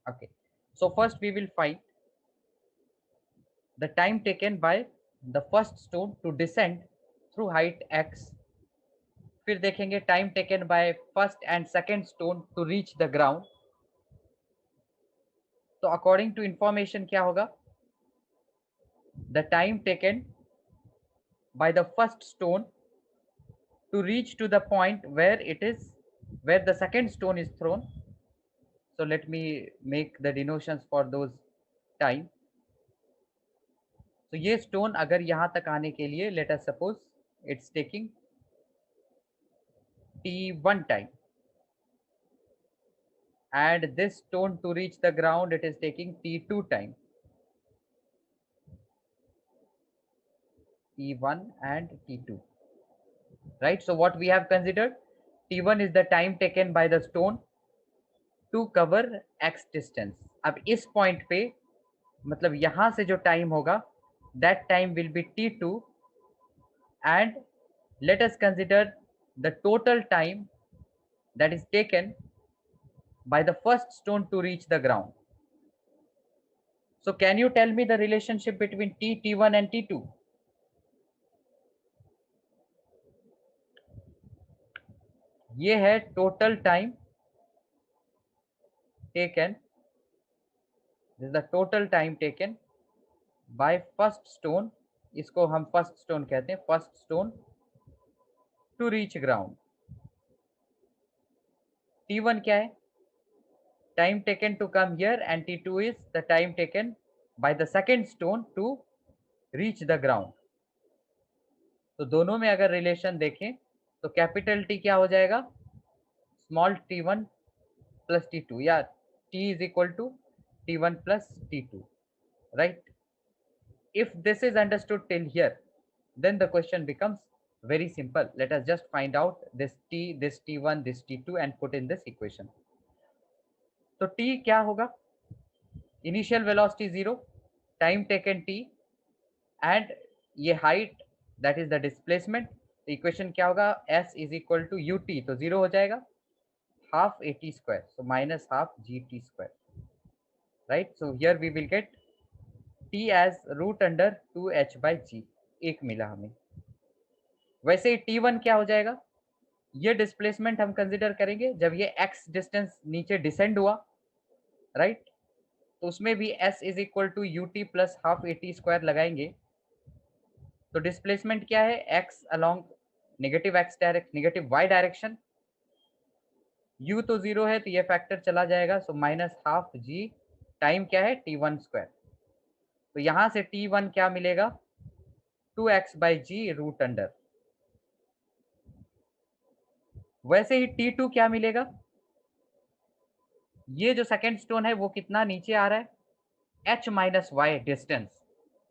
Okay, so first we will find the time taken by the first stone to descend through height x. फिर देखेंगे time taken by first and second stone to reach the ground. तो according to information क्या होगा, the time taken by the first stone to reach to the point where it is, where the second stone is thrown. So let me make the denotations for those time. तो ये stone अगर यहाँ तक आने के लिए let us suppose it's taking t1 time, and this stone to reach the ground it is taking t2 time, t1 and t2, right? So what we have considered, t1 is the time taken by the stone to cover x distance. अब इस point पे मतलब यहां से जो time होगा that time will be t2, and let us consider the total time that is taken by the first stone to reach the ground. So can you tell me the relationship between t1 and t2? ये है total time taken, this is the total time taken by first stone, इसको हम first stone कहते हैं, first stone to reach ground. t1 क्या है, time taken to come here, and t2 is the time taken by the second stone to reach the ground. तो दोनों में अगर रिलेशन देखें तो कैपिटल टी क्या हो जाएगा, स्मॉल t1 प्लस t2, या t is equal to t1 plus t2, right? If this is understood till here, then the question becomes very simple. Let us just find out this t, this t1, this t2 and put in this equation. तो t क्या होगा, initial velocity 0, time taken t, and ये height that is the displacement. Equation क्या होगा, s is equal to ut, तो 0 हो जाएगा, half at square, so minus half gt square, right? So here we will get t as root under 2h by g, एक मिला हमें. वैसे ही t1 क्या हो जाएगा, ये डिस्प्लेसमेंट हम कंसिडर करेंगे जब ये x डिस्टेंस नीचे डिसेंड हुआ, राइट? तो उसमें भी s is equal to ut plus half at square लगाएंगे. तो डिस्प्लेसमेंट क्या है, x along negative x direction, negative y direction, u तो 0 है तो ये फैक्टर चला जाएगा, so minus half g, time क्या है t1 स्क्वायर. तो यहां से t1 क्या मिलेगा, 2x by ji root under. वैसे ही t2 क्या मिलेगा, ये जो सेकेंड स्टोन है वो कितना नीचे आ रहा है, h minus y distance,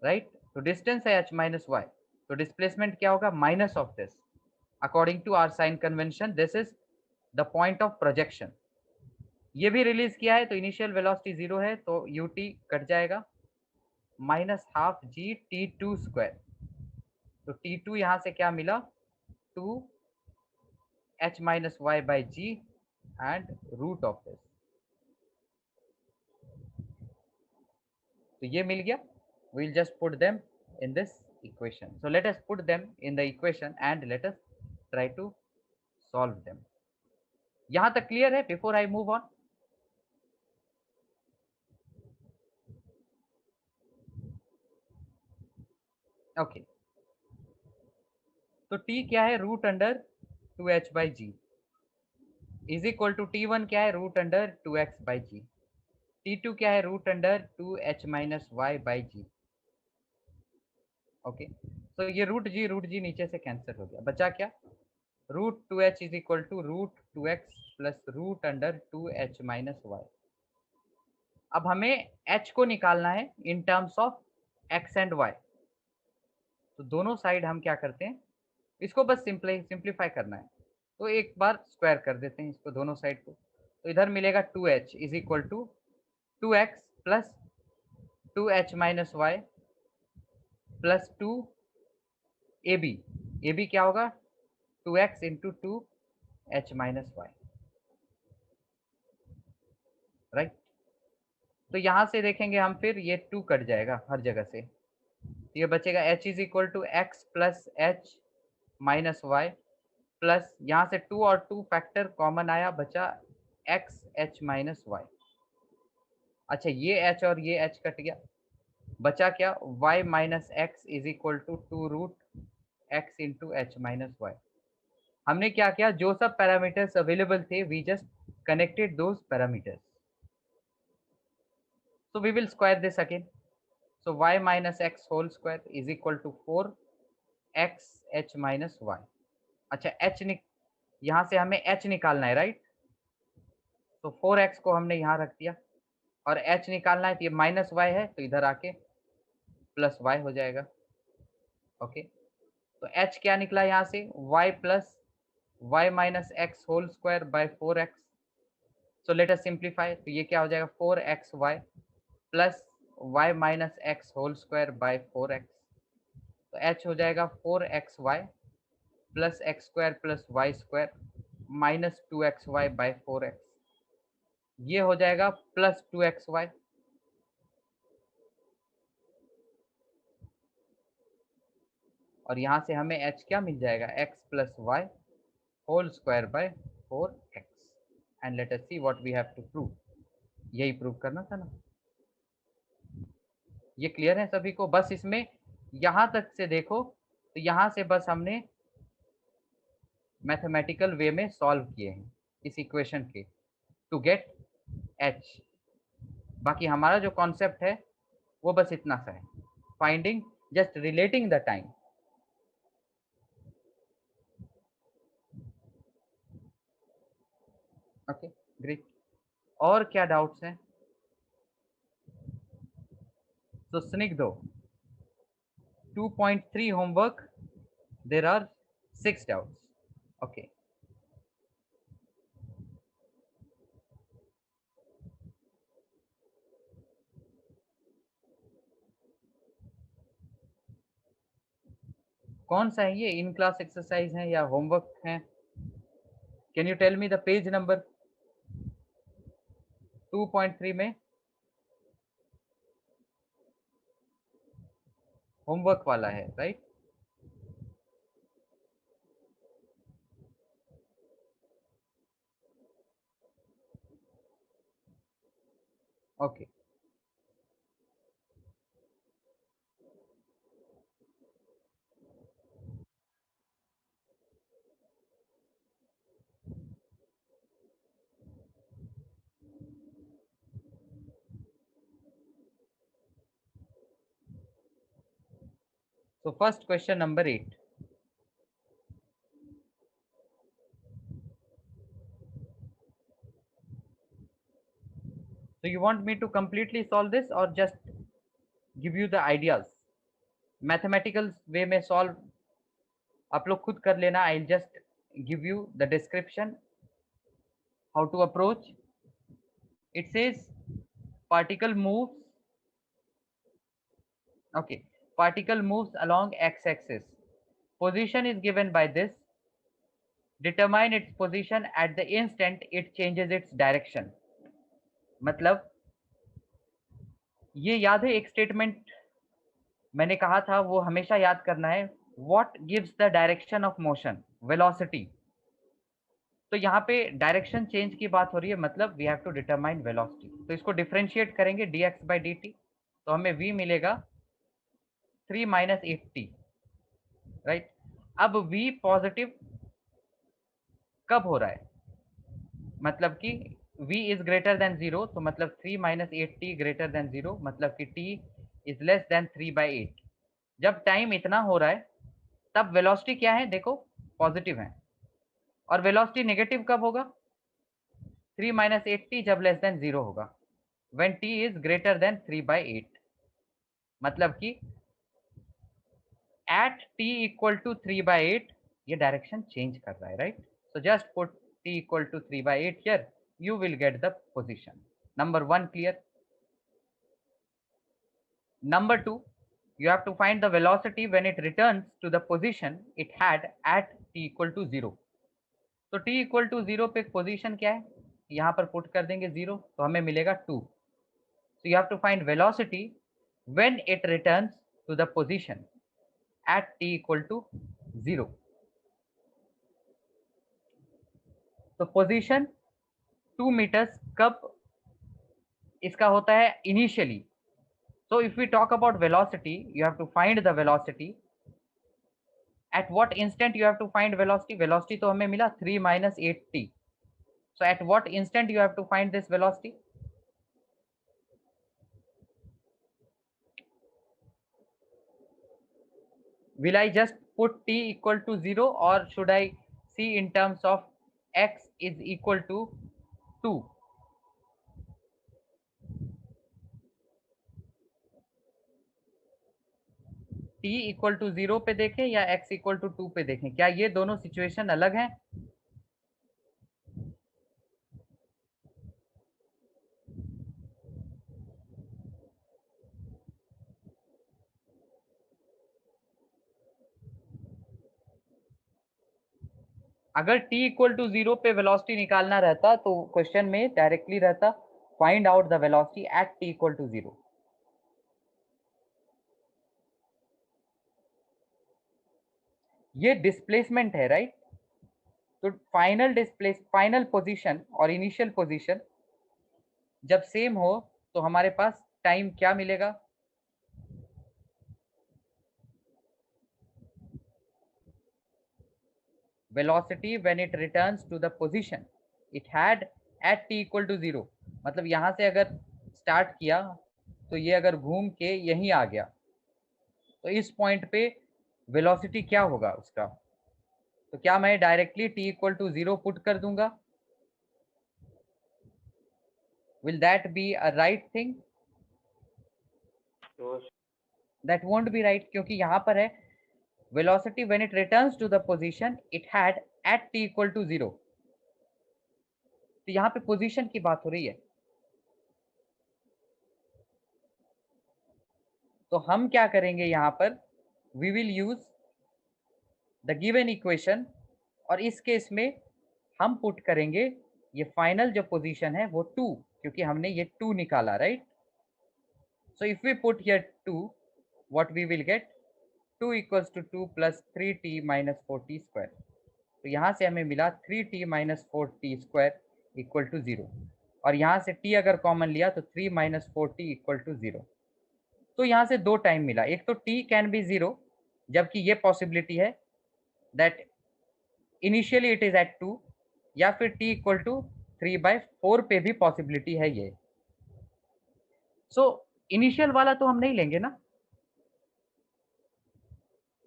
right? तो डिस्टेंस है h माइनस वाई, तो डिस्प्लेसमेंट क्या होगा, minus of this. According to our sign convention this is the point of projection. ये भी रिलीज किया है तो इनिशियल वेलोसिटी 0 है, तो ut कट जाएगा, माइनस हाफ जी t2 स्क्वायर. तो t2 यहां से क्या मिला, 2 h minus y by g and root of this. तो ये मिल गया. we will just put them in this equation. So let us put them in the equation and let us try to solve them. यहां तक clear है before I move on? Okay. तो t क्या है, root under 2h by g is equal to t1 क्या है, root under 2x by g, t2 क्या है, root under 2h minus y by g. Okay, तो ये रूट जी नीचे से कैंसिल हो गया, बचा क्या, root 2h is equal to root 2x plus root under 2h minus y. अब हमें h को निकालना है in terms of x and y. तो दोनों साइड हम क्या करते हैं, इसको बस सिंप्लीफाई करना है, तो एक बार स्क्वायर कर देते हैं इसको दोनों साइड को. तो इधर मिलेगा 2h is equal to 2x plus 2h minus y plus 2 a b क्या होगा, 2x into 2h minus Y, right? तो यहाँ से देखेंगे हम, फिर ये 2 कट जाएगा हर जगह से, ये बचेगा h is equal to x plus h minus y, plus यहाँ से 2 और 2 फैक्टर कॉमन आया, बचा एक्स एच माइनस वाई। अच्छा, ये h और ये h कट गया, बचा क्या, y minus x is equal to 2 root x into h minus y. हमने क्या किया, जो सब पैरामीटर्स अवेलेबल थे, we just connected those parameters. So we will square this again. So y minus x whole square is equal to 4x h minus y. अच्छा, यहाँ से हमें h निकालना है, राइट? तो 4x को हमने यहाँ रख दिया, और h निकालना है, तो ये माइनस y है, तो इधर आके प्लस y हो जाएगा। ओके, तो h क्या निकला यहाँ से, y plus y minus x whole square by 4x। So let us simplify, तो ये क्या हो जाएगा, 4xy plus y minus x whole square by 4x। तो h हो जाएगा 4xy plus x square plus y square minus 2xy by 4x। ये हो जाएगा प्लस 2xy, और यहाँ से हमें h क्या मिल जाएगा, x plus y whole square by 4x। And let us see what we have to prove. यही प्रूव करना था ना। ये क्लियर है सभी को? बस इसमें यहाँ तक से देखो, तो यहाँ से बस हमने मैथमेटिकल वे में सॉल्व किए हैं इस इक्वेशन के, टू गेट h। बाकी हमारा जो कॉन्सेप्ट है वो बस इतना सा है, finding, just relating the time. Okay, great. और क्या डाउट्स हैं? तो Snigdho 2.3 homework, there are 6 doubts. Okay, कौन सा है ये, इन क्लास एक्सरसाइज है या होमवर्क है? Can you tell me the page number? 2.3 में होमवर्क वाला है, right? Okay, so first question number 8. So you want me to completely solve this or just give you the ideas? Mathematical way में solve आप लोग खुद कर लेना, I'll just give you the description how to approach. It says particle moves, okay, particle moves along x-axis. Position is given by this. Determine its position at the instant it changes its direction. मतलब ये याद है, एक statement मैंने कहा था, वो हमेशा याद करना है, what gives the direction of motion, velocity. तो यहाँ पे डायरेक्शन चेंज की बात हो रही है, मतलब we have to determine velocity. तो इसको डिफरेंशिएट करेंगे dx बाई dt, तो हमें v मिलेगा 3 माइनस 8t, राइट? अब v पॉजिटिव कब हो रहा है, मतलब कि v इज ग्रेटर देन 0, तो मतलब 3 माइनस 8t ग्रेटर देन 0, मतलब कि t is less than 3 by 8। जब टाइम इतना हो रहा है तब वेलोसिटी क्या है, देखो पॉजिटिव है। और वेलोसिटी नेगेटिव कब होगा, 3 माइनस 8t जब लेस देन 0 होगा, when t is greater than 3 by 8। मतलब कि at t equal to 3 by 8 ये डायरेक्शन चेंज कर रहा है, right? So just put t equal to 3 by 8 here, you will get the position. Number 1 clear? Number 2, you have to find the velocity when it returns to the position it had at t equal to 0. तो t equal to 0 पे position क्या है, यहाँ पर put कर देंगे 0, तो हमें मिलेगा 2। So you have to find velocity when it returns to the position at t equal to 0. तो पोजीशन 2 meters कब इसका होता है initially. So if we talk about velocity, you have to find the velocity. At what instant you have to find velocity? Velocity तो हमें मिला 3 minus 8t. So at what instant you have to find this velocity? Will I just put t equal to 0, or should I see in terms of x is equal to 2? t equal to 0 पे देखें या x equal to 2 पे देखें? क्या ये दोनों situation अलग हैं? अगर t इक्वल टू 0 पे वेलोसिटी निकालना रहता तो क्वेश्चन में डायरेक्टली रहता find out the velocity at t equal to 0. ये डिस्प्लेसमेंट है, राइट? तो फाइनल पोजीशन और इनिशियल पोजीशन जब सेम हो तो हमारे पास टाइम क्या मिलेगा? velocity when it returns to the position it had at t equal to 0. मतलब यहां से अगर स्टार्ट किया तो ये अगर घूम के यहीं आ गया तो इस पॉइंट पे वेलोसिटी क्या होगा उसका? तो क्या मैं directly t equal to 0 put कर दूंगा? Will that be a right thing? That won't be right, क्योंकि यहां पर है velocity when it returns to the position it had at t equal to 0. तो यहाँ पे पोजीशन की बात हो रही है. तो हम क्या करेंगे यहाँ पर? We will use the given equation, और इस केस में हम पुट करेंगे ये फाइनल जो पोजीशन है वो 2, क्योंकि हमने ये 2 निकाला, right? So if we put here 2, what we will get? 2 equals to 2 plus 3t minus 4t square. तो यहाँ से हमें मिला 3t minus 4t square equal to 0, और यहाँ से t अगर कॉमन लिया तो 3 माइनस 4t इक्वल टू 0. तो यहाँ से दो टाइम मिला. एक तो t कैन बी 0, जबकि ये पॉसिबिलिटी है that initially it is at 2, या फिर t इक्वल टू 3/4 पे भी पॉसिबिलिटी है ये. सो इनिशियल वाला तो हम नहीं लेंगे ना,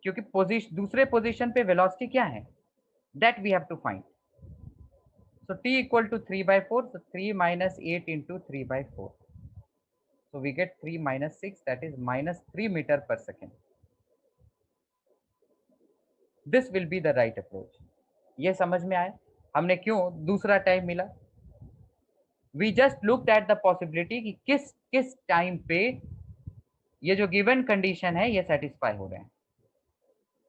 क्योंकि दूसरे पोजीशन पे वेलोसिटी क्या है that we have to find. So t equal to 3/4, so 3 minus 8 into 3/4. So we get 3 minus 6, that is minus 3 meter per second. This will be the right approach. ये समझ में आया हमने क्यों दूसरा टाइम मिला? We just looked at the possibility कि किस किस टाइम पे ये जो गिवन कंडीशन है ये सेटिस्फाई हो रहे हैं,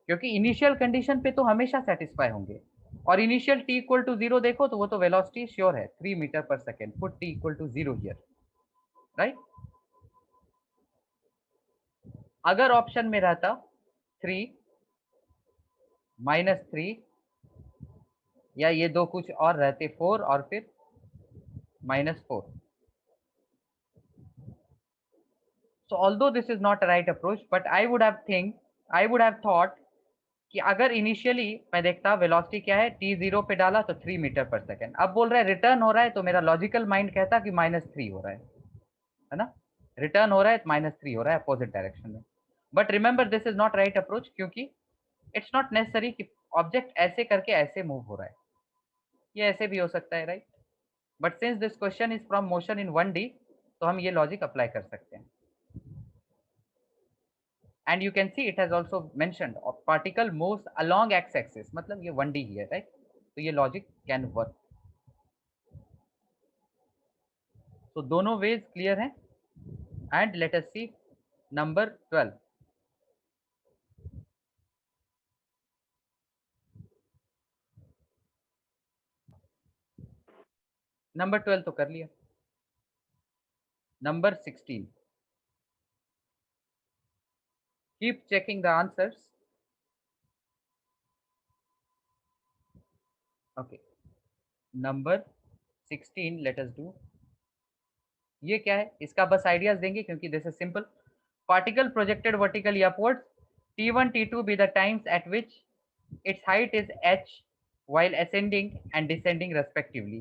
क्योंकि इनिशियल कंडीशन पे तो हमेशा सेटिस्फाई होंगे. और इनिशियल t इक्वल टू 0 देखो तो वो तो वेलोसिटी श्योर है 3 मीटर पर second. Put t equal to 0 here, right? अगर ऑप्शन में रहता 3 माइनस 3, या ये दो कुछ और रहते 4 और फिर -4. So although this is not a right approach, but I would have thought कि अगर इनिशियली मैं देखता वेलोसिटी क्या है, t 0 पे डाला तो 3 मीटर पर सेकेंड. अब बोल रहा है रिटर्न हो रहा है, तो मेरा लॉजिकल माइंड कहता कि -3 हो रहा है ना? रिटर्न हो रहा है, -3 हो रहा है अपोजिट डायरेक्शन में. But remember this is not right approach, क्योंकि इट्स नॉट नेसेसरी कि ऑब्जेक्ट ऐसे करके ऐसे मूव हो रहा है. ये ऐसे भी हो सकता है, right? But since this question is from motion in 1D, तो हम ये लॉजिक अप्लाई कर सकते हैं. And you can see it has also mentioned a particle moves along x-axis, मतलब ये 1D ही है, right? तो ये logic can work. तो दोनों ways clear हैं. And let us see number 12. Number 12 तो कर लिया. Number 16. Keep checking the answers. Okay. Number 16 let us do. ये क्या है, इसका बस आइडियाज देंगे क्योंकि this is simple. Particle projected vertically upwards, T1 T2 be the times at which its height is h while ascending and descending respectively.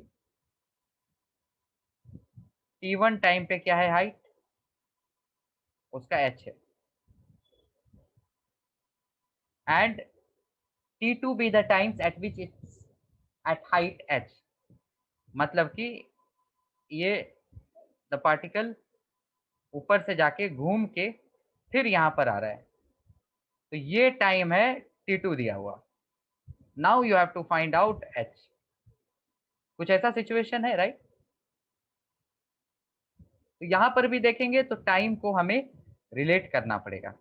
T1 time पे क्या है हाइट, उसका h है, and T2 be the times at which it's at height h. मतलब कि ये the particle ऊपर से जाके घूम के फिर यहां पर आ रहा है, तो ये टाइम है T2 दिया हुआ. Now you have to find out h. कुछ ऐसा सिचुएशन है, राइट? तो यहां पर भी देखेंगे तो टाइम को हमें रिलेट करना पड़ेगा.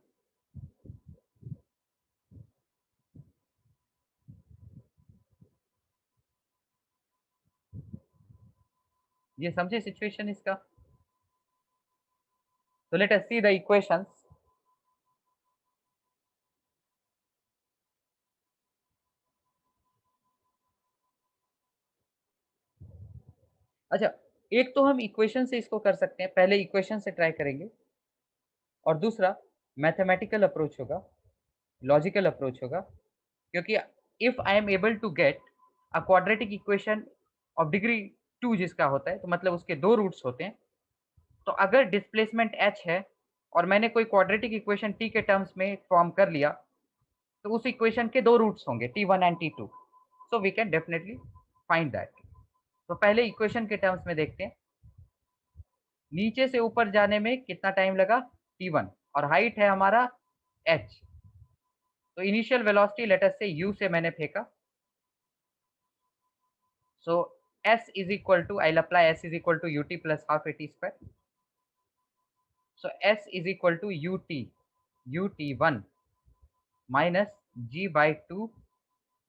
ये समझे सिचुएशन इसका? तो let us see the equations. अच्छा, एक तो हम इक्वेशन से इसको कर सकते हैं, पहले इक्वेशन से ट्राई करेंगे, और दूसरा मैथमेटिकल अप्रोच होगा, लॉजिकल अप्रोच होगा. क्योंकि if I am able to get a quadratic equation of degree 2 जिसका होता है, तो मतलब उसके दो रूट्स होते हैं. तो अगर डिस्प्लेसमेंट h है और मैंने कोई क्वाड्रेटिक इक्वेशन t के टर्म्स में फॉर्म कर लिया, तो उस इक्वेशन के दो रूट्स होंगे T1 and T2. So we can definitely find that. तो पहले इक्वेशन के टर्म्स में देखते हैं. नीचे से ऊपर जाने में कितना टाइम लगा, T1, और हाइट है हमारा h. तो इनिशियल वेलोसिटी लेट अस से u से मैंने फेंका. So s is equal to, I will apply s is equal to ut plus half at square. So s is equal to ut1 minus g by 2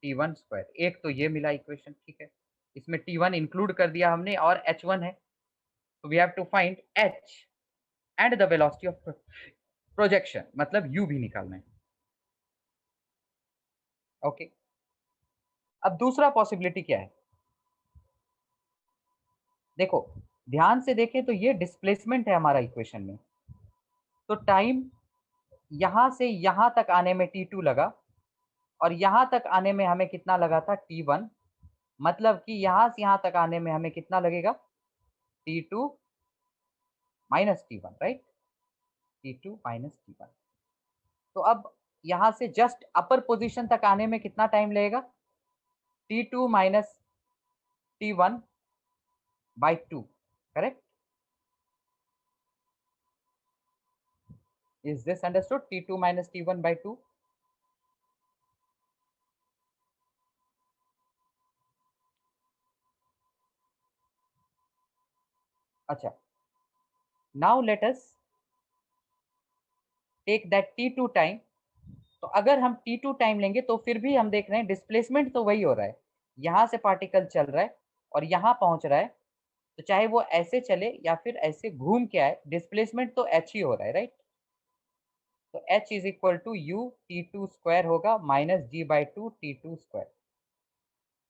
T1 square. एक तो ये मिला equation, ठीक है. इसमें T1 इंक्लूड कर दिया हमने और h1 है. तो we have to find h and the velocity of projection, मतलब u भी निकालना है. ओके. अब दूसरा पॉसिबिलिटी क्या है, देखो ध्यान से देखें तो ये डिस्प्लेसमेंट है हमारा इक्वेशन में. तो टाइम यहां से यहां तक आने में T2 लगा, और यहां तक आने में हमें कितना लगा था, T1. मतलब कि यहां से यहां तक आने में हमें कितना लगेगा, T2 minus T1, right? T2 minus T1. तो अब यहां से जस्ट अपर पोजीशन तक आने में कितना टाइम लगेगा, T2 minus T1 by 2, correct? Is this understood? T2 minus T1 by 2. अच्छा, now let us take that T2 time. तो अगर हम T2 टाइम लेंगे तो फिर भी हम देख रहे हैं डिस्प्लेसमेंट तो वही हो रहा है. यहां से पार्टिकल चल रहा है और यहां पहुंच रहा है, तो चाहे वो ऐसे चले या फिर ऐसे घूम के आए, डिस्प्लेसमेंट तो h ही हो रहा है, राइट? तो h is equal to u T2 square होगा minus g by 2 T2 square.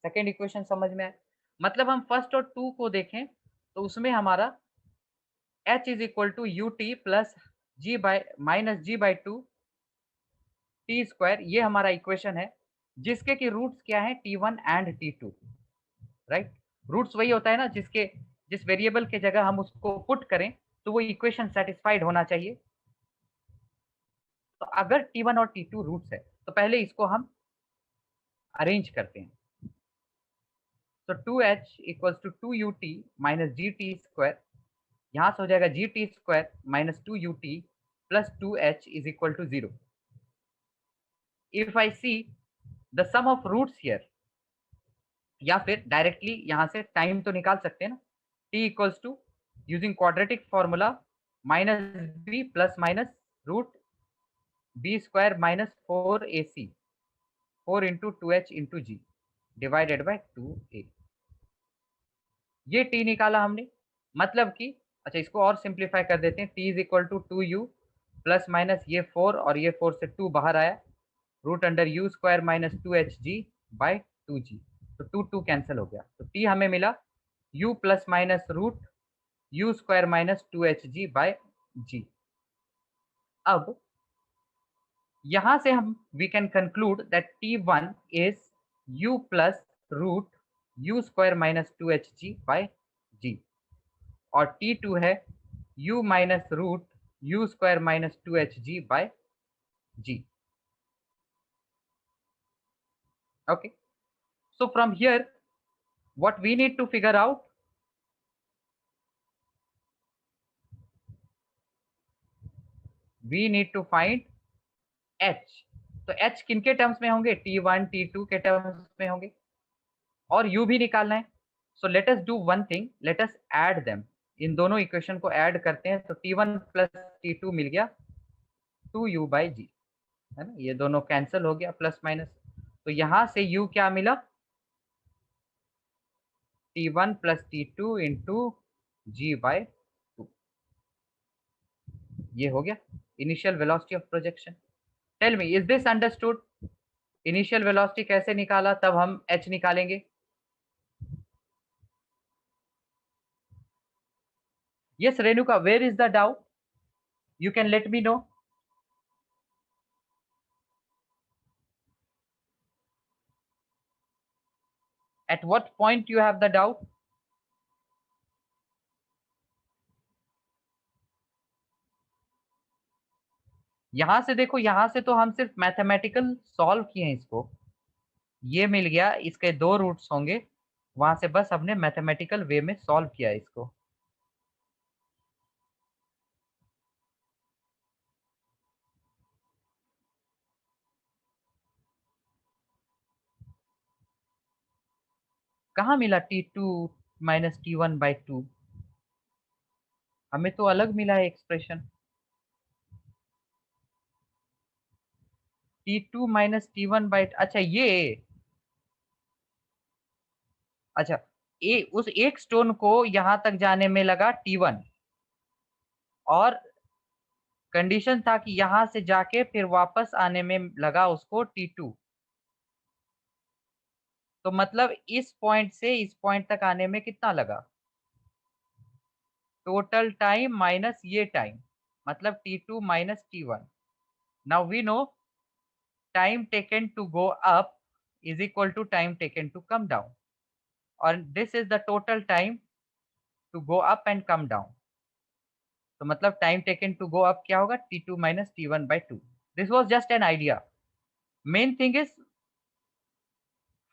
Second equation समझ में आए? मतलब हम फर्स्ट और टू को देखें तो उसमें हमारा h is equal to u t plus g by minus g by 2 t square, ये हमारा इक्वेशन है, जिसके की रूट्स क्या है, T1 and T2, right? Roots वही होता है ना जिसके जिस वेरिएबल के जगह हम उसको पुट करें तो वो इक्वेशन सेटिस्फाइड होना चाहिए. तो अगर T1 और T2 रूट्स है तो पहले इसको हम अरेंज करते हैं. तो 2h equals to 2ut minus g t square. यहाँ से हो जाएगा g t square minus 2ut plus 2h is equal to 0. If I see the sum of roots here, या फिर डायरेक्टली यहाँ से टाइम तो निकाल सकते हैं ना, t equals to using quadratic formula minus b plus minus root b square minus 4ac 4 into 2h into g divided by 2a. ये t निकाला हमने, मतलब कि अच्छा, इसको और सिंप्लीफाई कर देते हैं। t is equal to 2u plus minus ये 4 और ये 4 से 2 बाहर आया, root under u square minus 2hg by 2g। तो 2 2 कैंसिल हो गया, तो t हमें मिला u plus minus root u square minus 2hg by g। अब यहां से हम we can conclude that t1 is u plus root u square minus 2hg by g, और t2 है u minus root u square minus 2hg by g। Okay, so from here what we need to figure out, we need to find h। तो h किनके terms में होंगे, t1 t2 के terms में होंगे, और u भी निकालना है। So let us do one thing, let us add them. इन दोनों इक्वेशन को ऐड करते हैं, तो t1 प्लस t2 मिल गया 2u बाई जी, है ना, ये दोनों कैंसिल हो गया प्लस माइनस। तो यहां से u क्या मिला, t1 प्लस t2 इंटू जी बाय 2, ये हो गया initial velocity of projection. Tell me, is this understood? Initial velocity कैसे निकाला, तब हम h निकालेंगे। Yes Renuka, where is the doubt, you can let me know. At what point you have the doubt? यहां से देखो, यहां से तो हम सिर्फ मैथमेटिकल सॉल्व किए हैं इसको, ये मिल गया, इसके दो रूट्स होंगे, वहां से बस हमने मैथमेटिकल वे में सॉल्व किया है इसको। कहाँ मिला t2 माइनस t1 बाई 2, हमें तो अलग मिला है expression. t2 minus t1 by, अच्छा ये, अच्छा उस एक स्टोन को यहां तक जाने में लगा t1, और कंडीशन था कि यहां से जाके फिर वापस आने में लगा उसको t2। तो मतलब इस पॉइंट से इस पॉइंट तक आने में कितना लगा, टोटल टाइम माइनस ये टाइम, मतलब t2 minus t1। Now we know time taken to go up is equal to time taken to come down, और this is the total time to go up and come down. तो मतलब time taken to go up क्या होगा, t2 minus t1 by 2। This was just an idea. Main thing is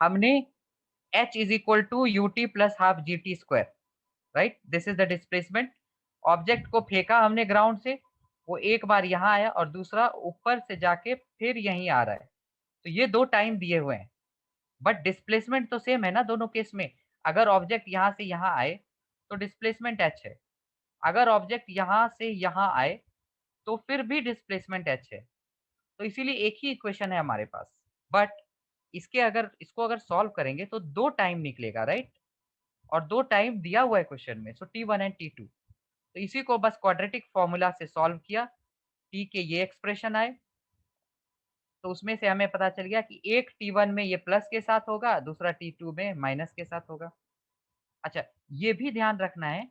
हमने h is equal to u t plus half ji t square, right, this is the displacement. Object को फेंका हमने ground से, वो एक बार यहाँ आया और दूसरा ऊपर से जाके फिर यहीं आ रहा है, तो ये दो टाइम दिए हुए हैं, बट डिस्प्लेसमेंट तो सेम है ना दोनों केस में। अगर ऑब्जेक्ट यहाँ से यहाँ आए तो डिस्प्लेसमेंट h है, अगर ऑब्जेक्ट यहाँ से यहाँ आए तो फिर भी डिस्प्लेसमेंट h है। तो इसीलिए एक ही इक्वेशन है हमारे पास, बट इसके अगर इसको अगर सॉल्व करेंगे तो दो टाइम निकलेगा, राइट, और दो टाइम दिया हुआ है क्वेश्चन में, सो t1 एंड t2। तो इसी को बस क्वाड्रेटिक फॉर्मूला से सॉल्व किया, t के ये एक्सप्रेशन आए, तो उसमें से हमें पता चल गया कि एक t1 में ये प्लस के साथ होगा, दूसरा t2 में माइनस के साथ होगा। अच्छा, ये भी ध्यान रखना है,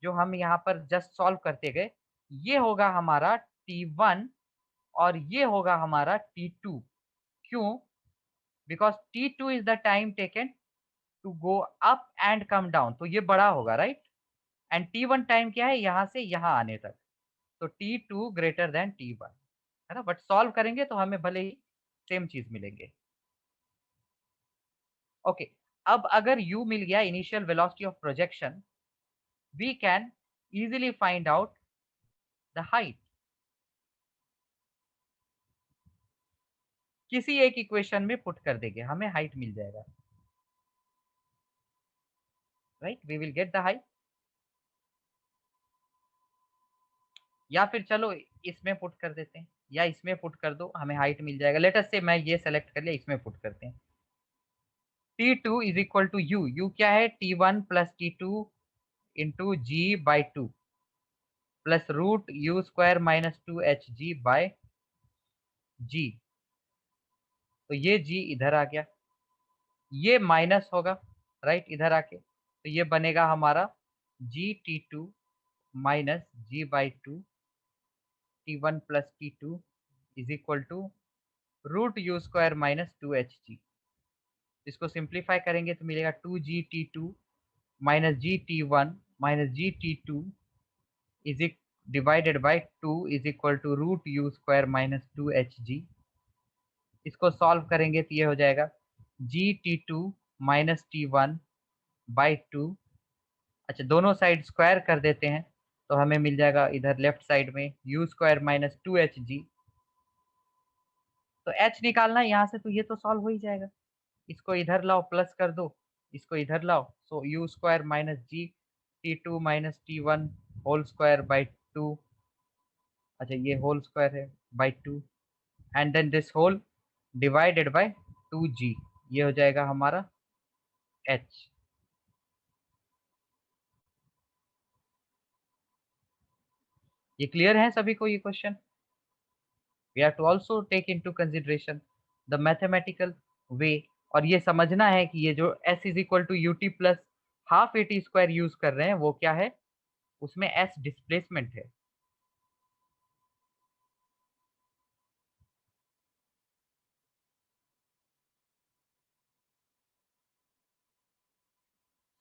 जो हम यहाँ पर जस्ट सॉल्व करते गए, ये होगा हमारा t1 और ये होगा हमारा t2। क्यों? Because t2 is the time taken to go up and come down, तो ये बड़ा होगा, राइट, एंड t1 टाइम क्या है, यहाँ से यहाँ आने तक, तो t2 ग्रेटर देन t1, है ना, बट सॉल्व करेंगे तो हमें भले ही सेम चीज मिलेंगे। ओके, अब अगर u मिल गया initial velocity of projection, we can easily find out the height. किसी एक इक्वेशन में पुट कर देंगे, हमें हाइट मिल जाएगा, right, we will get the height. या फिर चलो इसमें पुट कर देते हैं, या इसमें पुट कर दो, हमें हाइट मिल जाएगा। लेट अस से मैं ये सेलेक्ट कर लिया, इसमें पुट करते हैं। t2 is equal to u, u क्या है, t1 plus t2 into g by 2 plus root u square minus 2hg by g। तो ये g इधर आ गया, ये माइनस होगा राइट इधर आके, तो ये बनेगा हमारा g t two minus g by two t one plus t two is equal to root u square minus two h g. इसको सिंप्लीफाई करेंगे तो मिलेगा two g t two minus g t one minus g t two is divided by two is equal to root u square minus two h g. इसको solve करेंगे तो ये हो जाएगा g t two minus t one by two. अच्छा दोनों side square कर देते हैं तो हमें मिल जाएगा इधर लेफ्ट साइड में you square minus two h जी। तो एच निकालना है यहाँ से, तो ये तो सॉल्व हो ही जाएगा। इसको इधर लाओ प्लस कर दो, इसको इधर लाओ, so u square minus g t two minus t one whole square by two. अच्छा ये होल स्क्वायर है by two and then this whole divided by two g, ये हो जाएगा हमारा एच। ये क्लियर है सभी को ये question? we have to also take into consideration the mathematical way। और ये समझना है कि ये जो s is equal to u t plus half a t square use कर रहे हैं वो क्या है, उसमें s डिस्प्लेसमेंट है।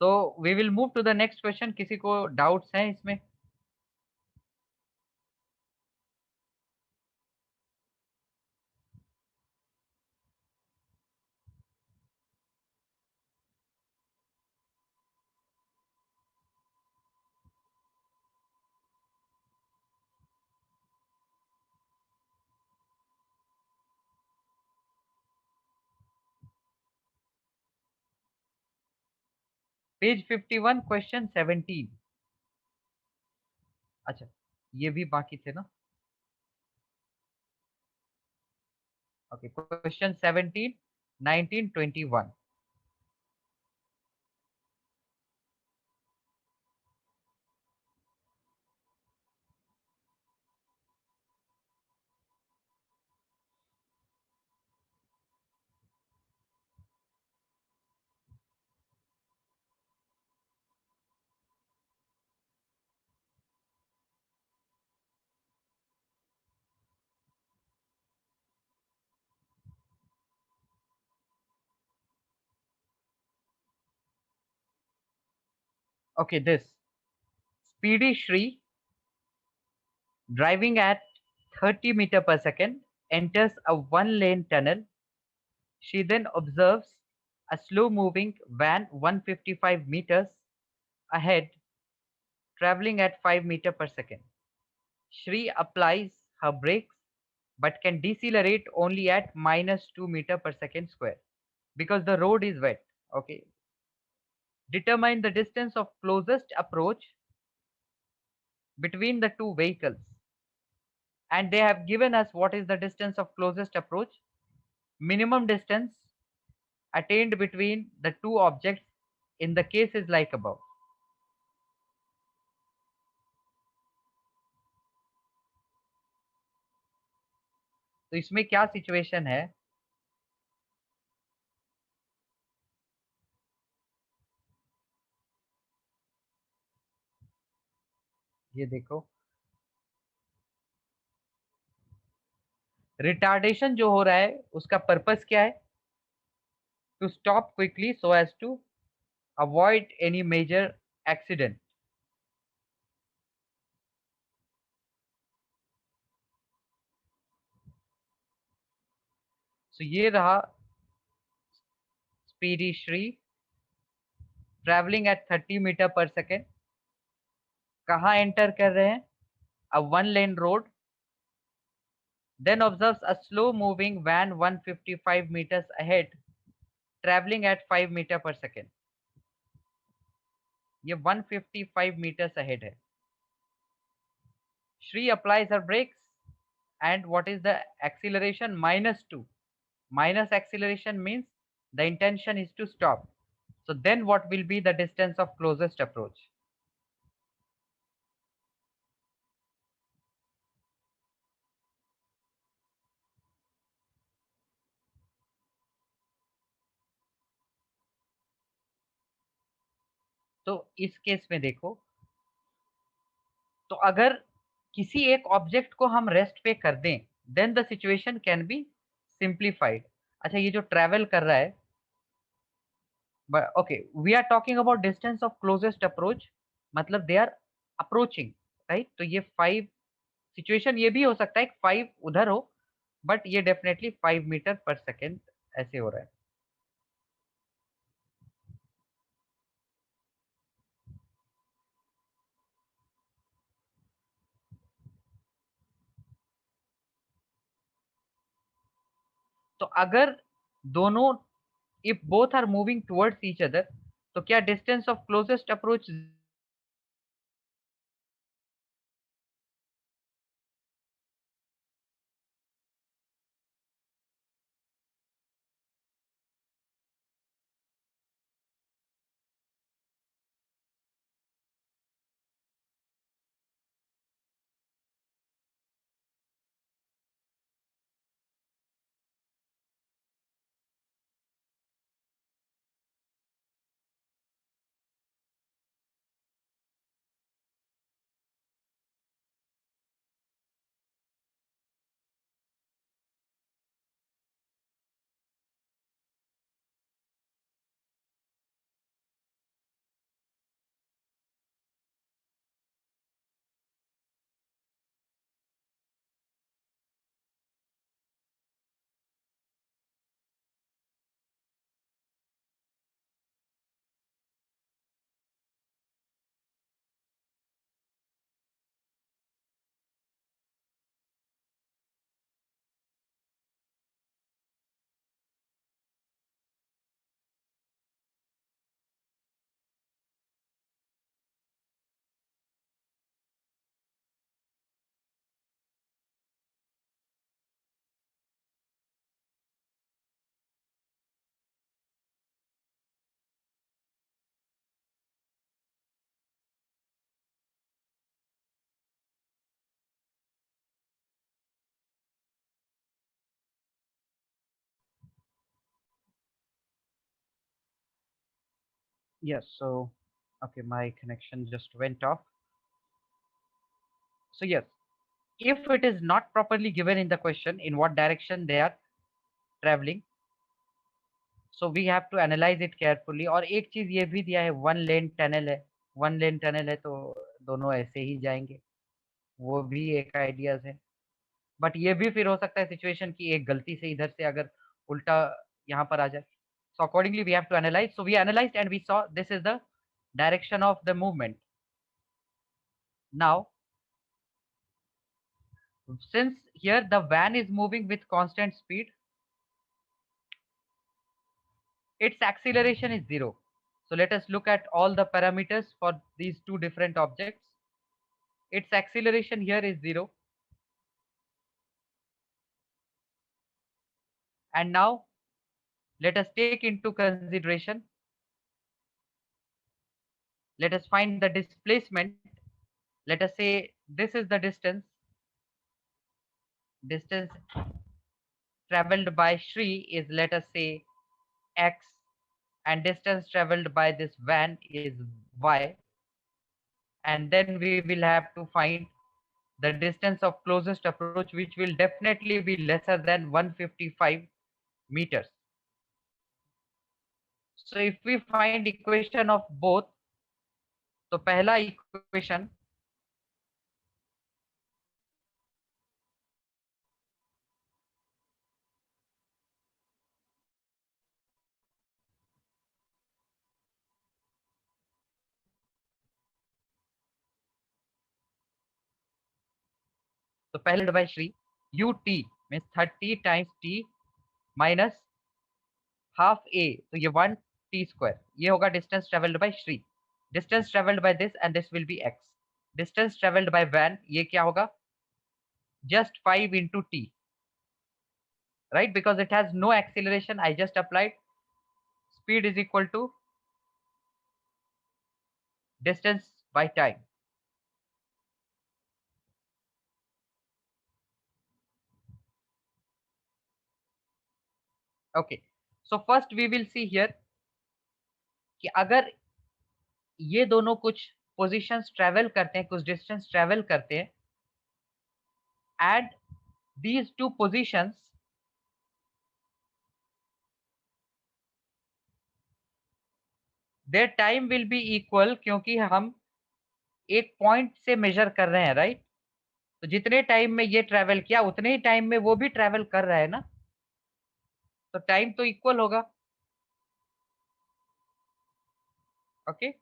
तो we will move to the next question. किसी को डाउट्स हैं इसमें? Page 51 question 17। अच्छा ये भी बाकी थे ना? Okay question 17 19 21। okay this speedy Shri driving at 30 meter per second enters a one lane tunnel. She then observes a slow moving van 155 meters ahead traveling at 5 meter per second. Shri applies her brakes but can decelerate only at minus 2 meter per second square because the road is wet. Okay. Determine the distance of closest approach between the two vehicles. And they have given us what is the distance of closest approach. Minimum distance attained between the two objects in the case is like above. तो इसमें क्या situation है? ये देखो retardation जो हो रहा है उसका पर्पस क्या है? To stop quickly so as to avoid any major accident. So ये रहा speedy Sri travelling at 30 meter पर सेकेंड। कहाँ एंटर कर रहे हैं? A one lane road. Then observes a slow moving van 155 meters ahead traveling at 5 meter per second। ये 155 meters ahead है। Shri applies her brakes and what is the acceleration? Minus 2। Minus acceleration means the intention is to stop. So then what will be the distance of closest approach? तो इस case में देखो, तो अगर किसी एक object को हम रेस्ट पे कर दें, then the situation can be simplified. अच्छा, ये जो ट्रेवल कर रहा है, okay, we are talking about distance of closest approach, मतलब दे आर अप्रोचिंग, राइट। तो ये 5, सिचुएशन ये भी हो सकता है 5 उधर हो, बट ये डेफिनेटली 5 मीटर पर सेकेंड ऐसे हो रहा है। तो अगर दोनों, if both are moving towards each other, तो क्या distance of closest approach, yes, so okay, my connection just went off. So yes, if it is not properly given in the question in what direction they are traveling, so we have to analyze it carefully. और एक चीज ये भी दिया है, one लेन tunnel है, one लेन tunnel है तो दोनों ऐसे ही जाएंगे, वो भी एक आइडियाज है। बट ये भी फिर हो सकता है सिचुएशन की एक गलती से इधर से अगर उल्टा यहाँ पर आ जाए। So accordingly we have to analyze. So we analyzed and we saw this is the direction of the movement. Now, since here the van is moving with constant speed, its acceleration is 0. So let us look at all the parameters for these two different objects. Its acceleration here is 0. And now let us take into consideration, let us find the displacement. Let us say this is the distance traveled by Shri is, let us say, x, and distance traveled by this van is y, and then we will have to find the distance of closest approach, which will definitely be lesser than 155 meters. So if we find equation of both, तो पहला equation, तो पहले by Sri u t means 30 times t minus half a, तो ये 1 t² ये होगा distance travelled by Sri. Distance travelled by this and this will be x. Distance travelled by van ये क्या होगा, just 5 into t, right? Because it has no acceleration, I just applied speed is equal to distance by time. Okay, so first we will see here कि अगर ये दोनों कुछ positions travel करते हैं, कुछ डिस्टेंस ट्रेवल करते हैं, and these two positions their time will be equal, क्योंकि हम एक पॉइंट से मेजर कर रहे हैं, राइट? तो जितने टाइम में ये ट्रेवल किया उतने ही टाइम में वो भी ट्रेवल कर रहा है ना, तो टाइम तो इक्वल होगा। Okay,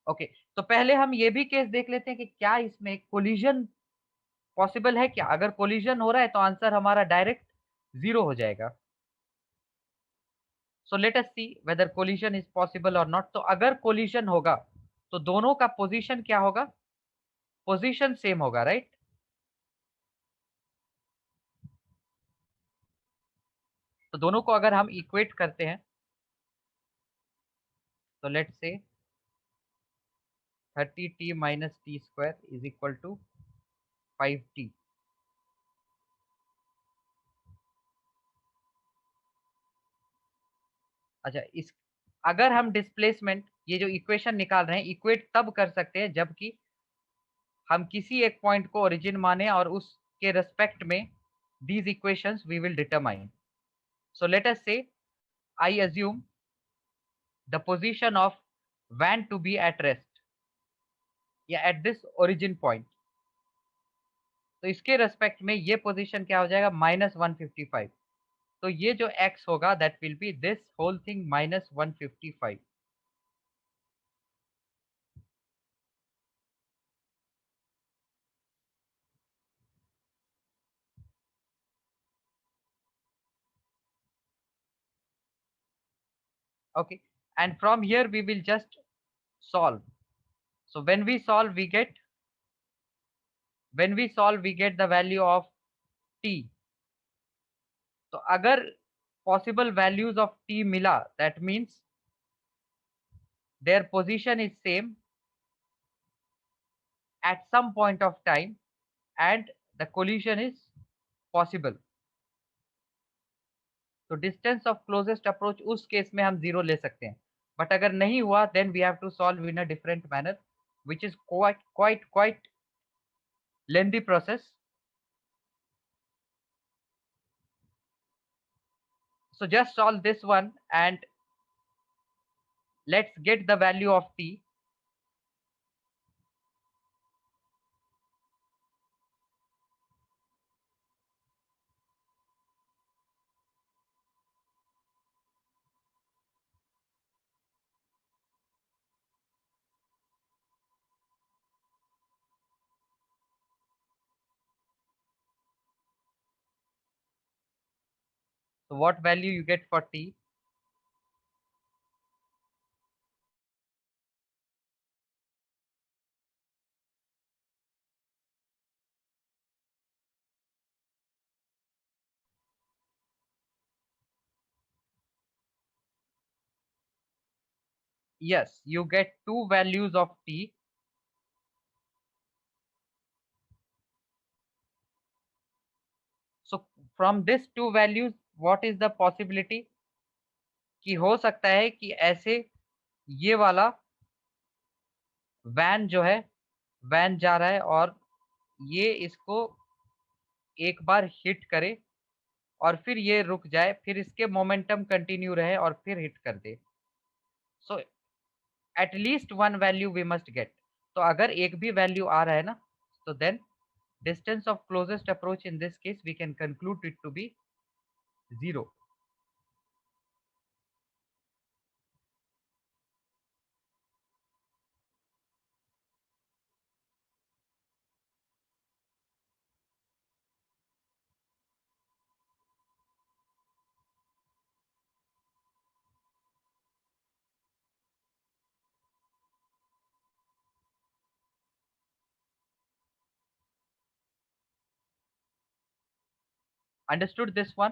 okay. तो पहले हम ये भी केस देख लेते हैं कि क्या इसमें कोलिजन पॉसिबल है क्या। अगर कोलिजन हो रहा है तो आंसर हमारा डायरेक्ट 0 हो जाएगा। सो let us see whether collision is possible और नॉट। तो अगर कोलिजन होगा तो दोनों का पोजीशन क्या होगा? पोजीशन सेम होगा, राइट? तो दोनों को अगर हम इक्वेट करते हैं तो let's say 30t minus t square is equal to 5t। अच्छा, इस अगर हम डिस्प्लेसमेंट ये जो इक्वेशन निकाल रहे हैं इक्वेट तब कर सकते हैं जबकि हम किसी एक पॉइंट को ओरिजिन माने और उसके रेस्पेक्ट में these equations we will determine. So let us say I assume the position of van to be at rest या at this origin point. तो इसके रेस्पेक्ट में ये पोजीशन क्या हो जाएगा? -155। तो ये जो x होगा that will be this whole thing -155। Okay, and from here we will just solve. So when we solve we get the value of t. तो अगर possible values of t मिला that means their position is same at some point of time and the collision is possible. तो distance of closest approach उस case में हम 0 ले सकते हैं, बट अगर नहीं हुआ then we have to solve in a different manner which is quite lengthy process. So just solve this one and let's get the value of t. So what value you get for t? Yes, you get two values of t. So from this two values what is the possibility कि हो सकता है कि ऐसे ये वाला van जो है, वैन जा रहा है और ये इसको एक बार हिट करे और फिर ये रुक जाए, फिर इसके मोमेंटम कंटिन्यू रहे और फिर हिट कर दे। So at least one value we must get. तो अगर एक भी वैल्यू आ रहा है ना तो then distance of closest approach in this case we can conclude it to be 0। Understood this one?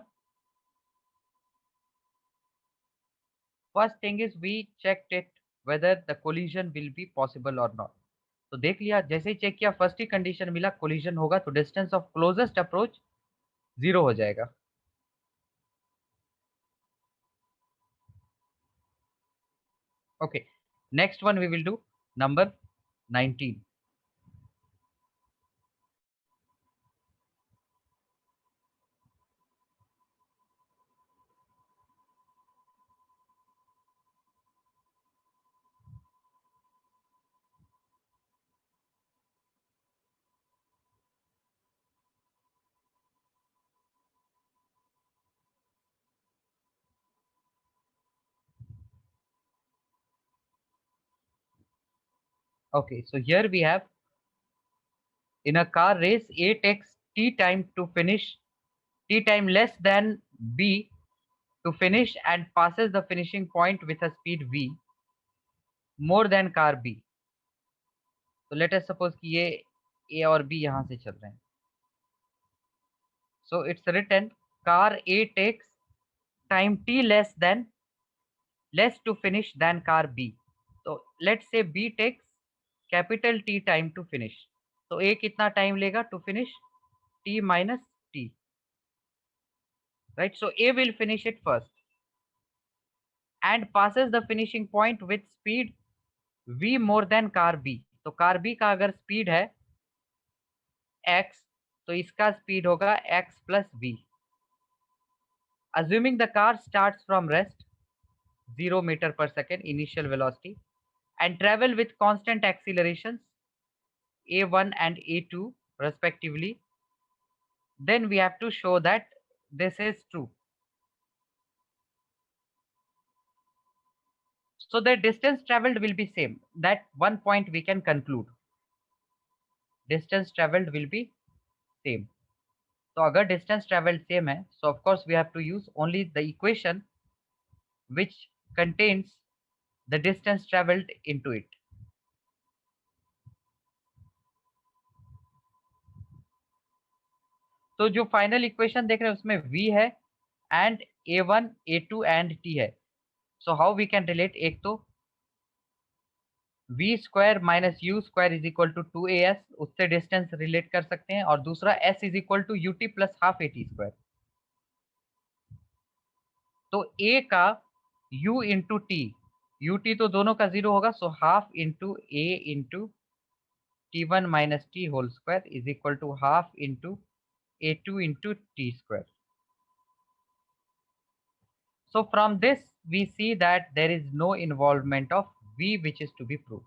First thing is we checked it whether the collision will be possible or not. तो देख लिया, जैसे ही check किया first ही condition मिला collision होगा, तो distance of closest approach 0 हो जाएगा। Okay, next one we will do number 19. Okay, so here we have, in a car race, A takes T time to finish, T time less than B to finish and passes the finishing point with a speed V more than car B. So let us suppose कि ये A और B यहाँ से चल रहे हैं. So it's written car A takes time T less to finish than car B. So let's say B takes capital T time to finish. तो A कितना टाइम लेगा to finish? T minus T. Right? So A will finish it first and passes the finishing point with speed V more than car B. तो car B का अगर speed है x, तो इसका speed होगा x plus v. Assuming the car starts from rest, 0 meter per second initial velocity, and travel with constant accelerations a1 and a2 respectively, then we have to show that this is true. So the distance traveled will be same. That one point we can conclude. Distance traveled will be same. So अगर distance traveled same है, so of course we have to use only the equation which contains the distance traveled into it. तो जो final equation देख रहे हैं उसमें v है and a1 a2 and t है. So how we can relate, एक तो v square minus u square is equal to 2as, उससे डिस्टेंस रिलेट कर सकते हैं, और दूसरा s is equal to ut plus half at square. तो a का u इंटू टी, ut तो दोनों का 0 होगा, so half into a into t1 minus t whole square is equal to half into a2 into t square. So from this we see that there is no involvement of v which is to be proved.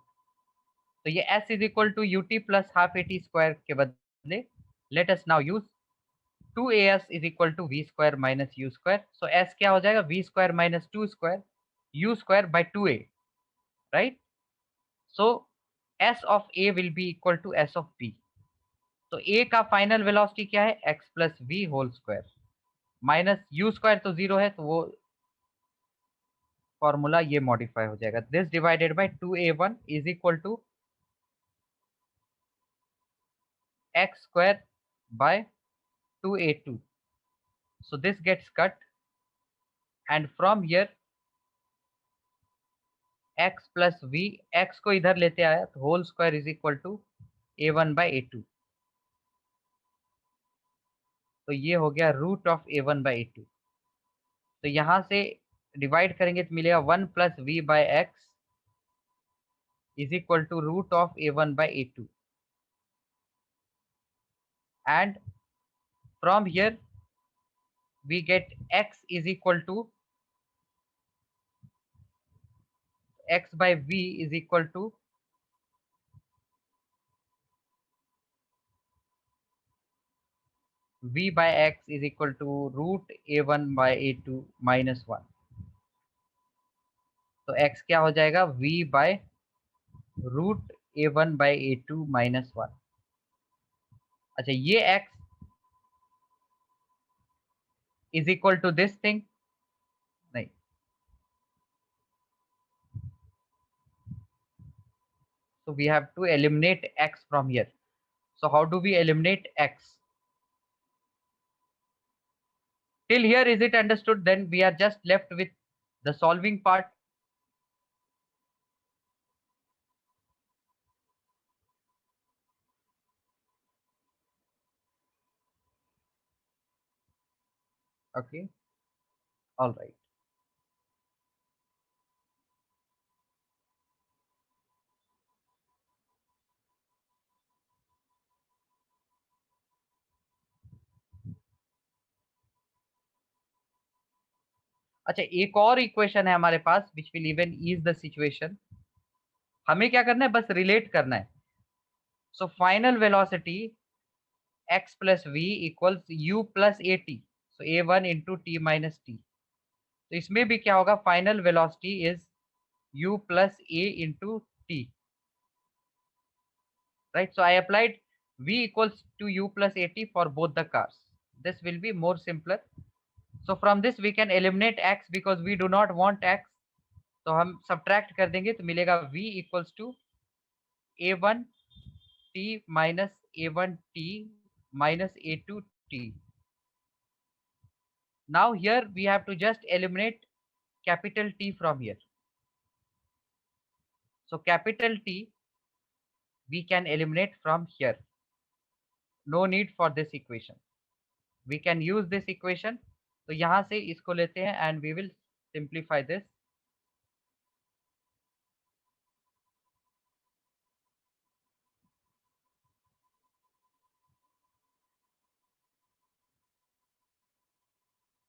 तो ये s is equal to ut plus half at square के बदले let us now use 2as is equal to v square minus u square. So s क्या हो जाएगा, v square minus 2 square u square by 2a, right? So s of a will be equal to s of b. तो a का final velocity क्या है, x plus v whole square minus u square, तो 0 है तो वो formula ये modify हो जाएगा. This divided by 2a1 is equal to x square by 2a2. So this gets cut, and from here x plus v, x को इधर लेते आया तो whole square is equal to a1 by a2. तो ये हो गया root of a1 by a2. तो यहां से डिवाइड करेंगे तो मिलेगा 1 plus v by x is equal to root of a1 by a2, and from here we get x is equal to x by v is equal to v by x is equal to root a1 by a2 minus 1. तो x क्या हो जाएगा, v by root a1 by a2 minus 1. अच्छा, ये x is equal to this thing, नहीं, so we have to eliminate x from here. So how do we eliminate x? Till here is it understood? Then we are just left with the solving part. Okay, all right. अच्छा, एक और equation है हमारे पास which will even ease the situation. हमें क्या करना है, बस रिलेट करना है। So final velocity x plus v equals u plus a t, so a one into t minus t. तो इसमें भी क्या होगा, final velocity is u plus a into t, right? So I applied v equals to u plus at for both the cars. This will be more simpler. So from this we can eliminate x because we do not want x. तो हम subtract कर देंगे तो मिलेगा v equals to a1 t minus a1 t minus a2 t. Now here we have to just eliminate capital T from here. So capital T we can eliminate from here. No need for this equation. We can use this equation. तो यहाँ से इसको लेते हैं and we will simplify this.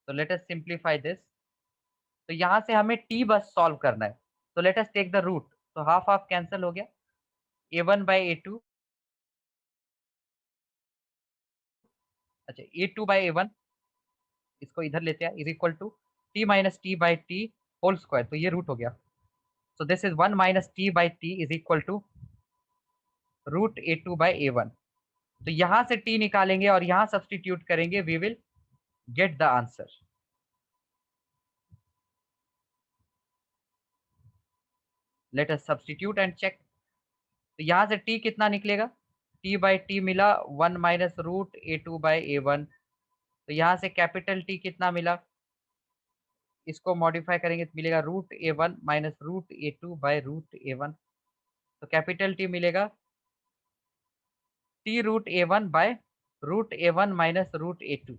So let us simplify this. तो यहाँ से हमें t बस सॉल्व करना है। तो let us take the root. तो हाफ हाफ कैंसिल हो गया, a1 by a2, अच्छा a2 by a1, इसको इधर लेते हैं, is equal to t minus t by t whole square, तो ये रूट हो गया। So this is 1 minus t by t is equal to root a2 by a1। तो यहाँ से t निकालेंगे और यहाँ सब्सटीट्यूट करेंगे, we will get the answer. Let us substitute and check. तो यहाँ से t कितना निकलेगा, t बाई टी मिला 1 minus root a2 by a1। तो यहाँ से कैपिटल T कितना मिला, इसको मॉडिफाई करेंगे तो मिलेगा root a1 minus root a2 by root a1। तो कैपिटल T मिलेगा t root a1 by root a1 minus root a2,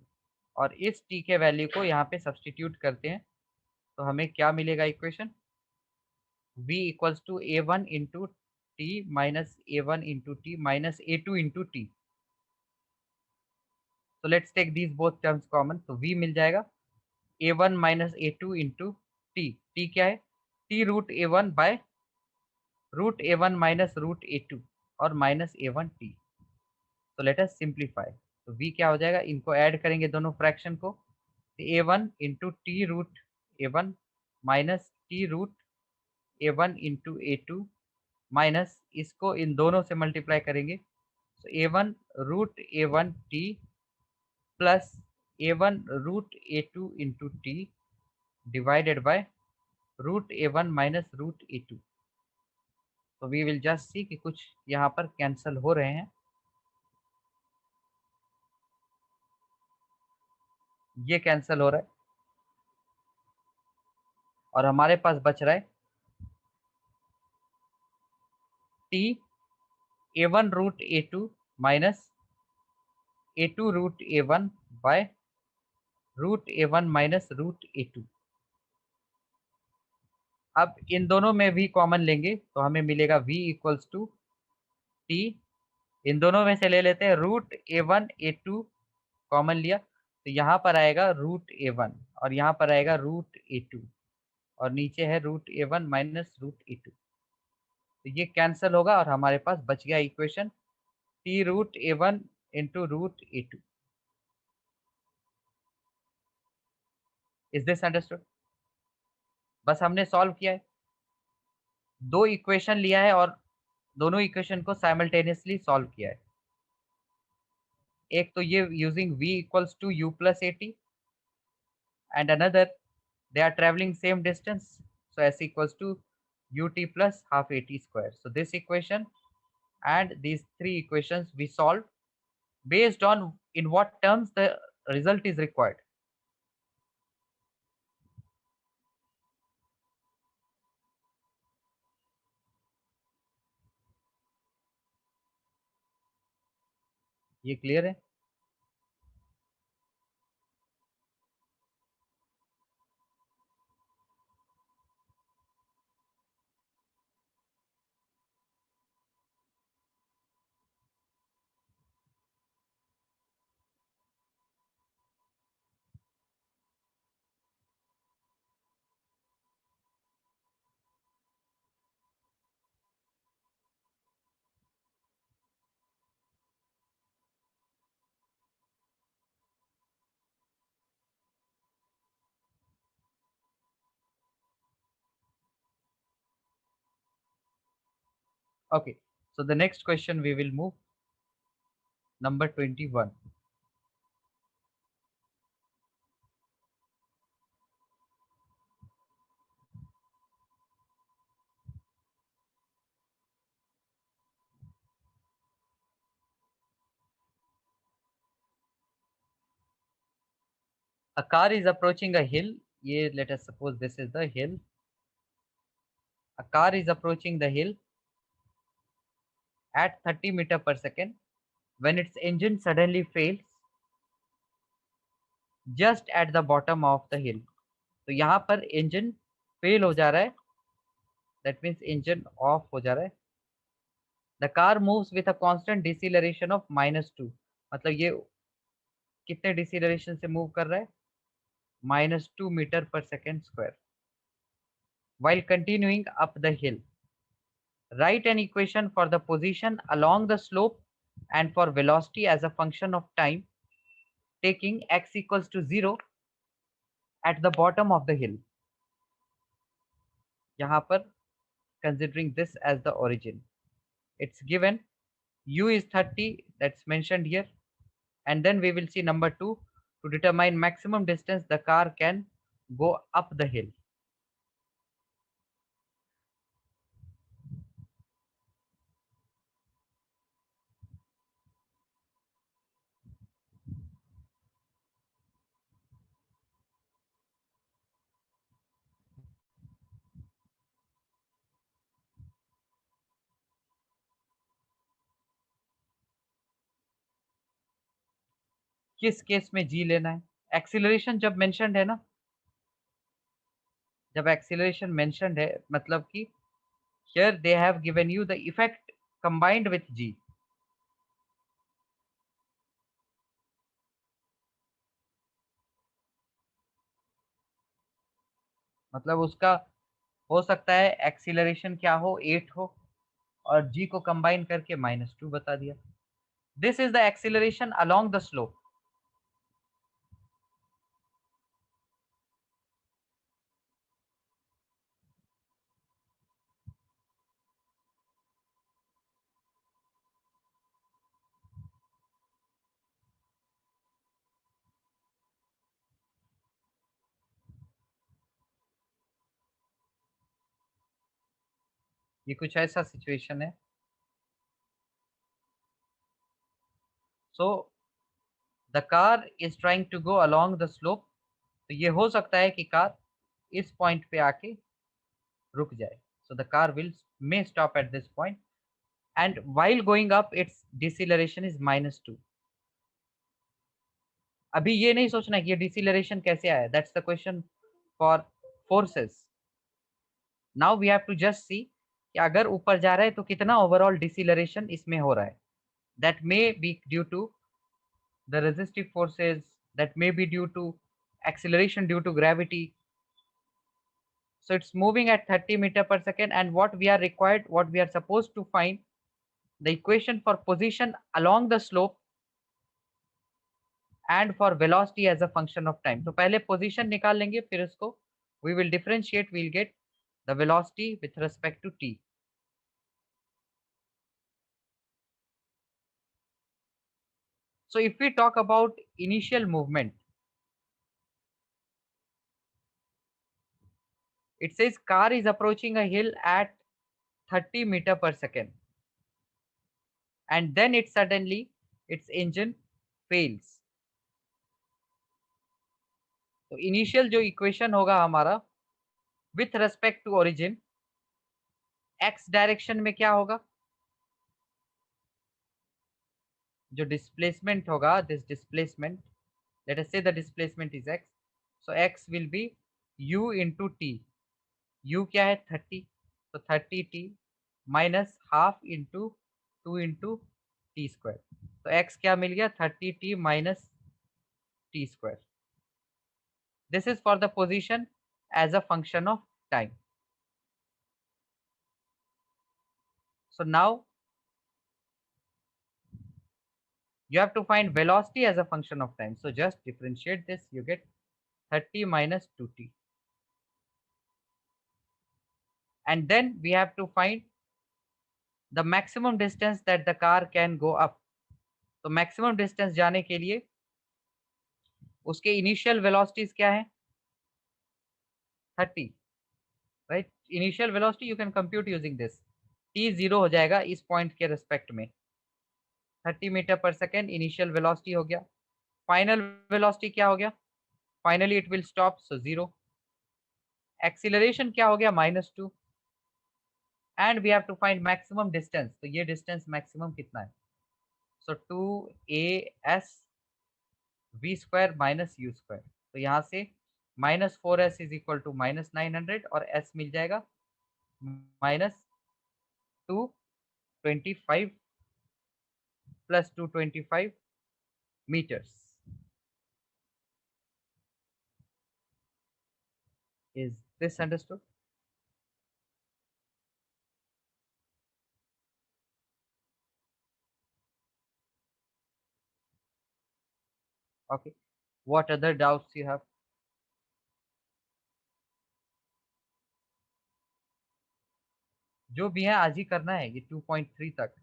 और इस t के वैल्यू को यहाँ पे सब्सटीट्यूट करते हैं तो हमें क्या मिलेगा equation, v equals to a1 into t minus a1 into t minus a2 into t. तो let's take these both terms common, तो v मिल जाएगा a1 minus a2 into T, T क्या है, t root a1 by root a1 minus root a2 और minus a1 t। तो let us simplify. तो v क्या हो जाएगा, इनको ऐड करेंगे दोनों फ्रैक्शन को, a one into t root a one minus t root a one into a two minus इसको इन दोनों से मल्टीप्लाई करेंगे, तो a one root a one t plus a one root a two into t divided by root a one minus root a two. तो we will just see कि कुछ यहाँ पर कैंसिल हो रहे हैं, ये कैंसिल हो रहा है और हमारे पास बच रहा है t a one root a two minus a two root a one by root a one minus root a two. अब इन दोनों में भी कॉमन लेंगे तो हमें मिलेगा v इक्वल्स टू टी, इन दोनों में से ले लेते हैं root a one a two common लिया तो यहाँ पर आएगा रूट ए वन और यहाँ पर आएगा रूट ए टू और नीचे है root a one minus root a two. तो ये कैंसिल होगा और हमारे पास बच गया equation t root a one into root a two. Is this understood? बस हमने सॉल्व किया है, दो इक्वेशन लिया है और दोनों इक्वेशन को साइमल्टेनियसली सॉल्व किया है। एक तो ये यूजिंग v इक्वल्स टू u plus a t and another they are traveling same distance, so s equals to ut plus half at square. So this equation and these three equations we solved based on in what terms the result is required. ये clear है? Okay, so the next question we will move, number 21. A car is approaching a hill. Yeah, let us suppose this is the hill. A car is approaching the hill at 30 meter per second when its engine suddenly fails just at the bottom of the hill. तो यहाँ पर engine fail हो जा रहा है, that means engine off हो जा रहा है. The car moves with a constant deceleration of -2. मतलब ये कितने डिसीलरेशन से मूव कर रहा है, -2 मीटर पर second square, while continuing up the hill. Write an equation for the position along the slope and for velocity as a function of time, taking x equals to 0 at the bottom of the hill. यहाँ पर considering this as the origin, it's given u is 30, that's mentioned here, and then we will see number 2, to determine maximum distance the car can go up the hill. किस case में जी लेना है? Acceleration जब mentioned है ना, जब acceleration mentioned है मतलब कि here they have given you the effect combined with g. मतलब उसका हो सकता है एक्सीलरेशन क्या हो, 8 हो, और g को कंबाइन करके -2 बता दिया. This is the acceleration along the slope. ये कुछ ऐसा सिचुएशन है. So the car is trying to go along the slope. तो ये हो सकता है कि कार इस पॉइंट पे आके रुक जाए. सो the car will may stop at this point, and while going up its deceleration is -2. अभी ये नहीं सोचना कि ये डिसिलरेशन कैसे आया, that's the question for forces. Now we have to just see कि अगर ऊपर जा रहा है तो कितना ओवरऑल डिसिलरेशन इसमें हो रहा है. That may be due to the resistive forces, that may be due to acceleration due to gravity. So it's moving at 30 meter per second, and what we are required, what we are supposed to find, the equation for position along the slope and for velocity as a function of time. तो पहले position निकाल लेंगे, फिर उसको we will differentiate, we'll get the velocity with respect to t. So if we talk about initial movement, it says car is approaching a hill at 30 meter per second, and then it suddenly its engine fails. तो initial जो equation होगा हमारा with respect to origin, x direction में क्या होगा, जो displacement होगा, this displacement, let us say the displacement is x. So x will be u into t. u क्या है, 30, तो 30t minus half into 2 into t square. तो x क्या मिल गया, 30t minus t square. This is for the position as a function of time. So now you have to find velocity as a function of time. So just differentiate this, you get 30 minus 2t. And then we have to find the maximum distance that the car can go up. तो maximum distance जाने के लिए उसके initial velocities क्या है? 30, right? Initial velocity you can compute using this. T zero हो जाएगा इस पॉइंट के रिस्पेक्ट में। 30 मीटर पर सेकेंड इनिशियल वेलोसिटी हो गया। फाइनल वेलोसिटी क्या हो गया? Finally it will stop, so zero. Acceleration क्या हो गया? -2। And we have to find maximum distance, तो ये डिस्टेंस मैक्सिमम कितना है? So 2as v square minus u square. तो यहाँ से -4s इज इक्वल टू -900 और s मिल जाएगा -225 plus 225 meters. Is this understood? Okay. What other doubts you have? जो भी है आज ही करना है ये 2.3 तक।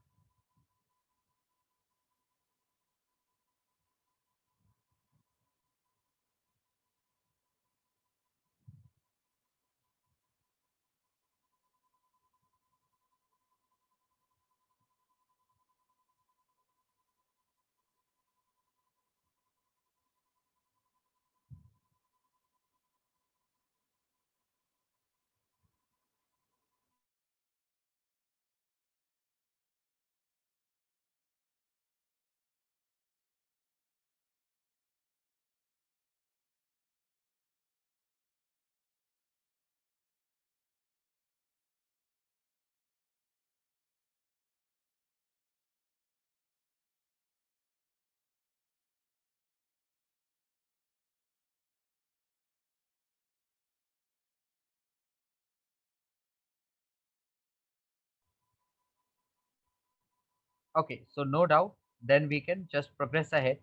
Okay, so no doubt, then we can just progress ahead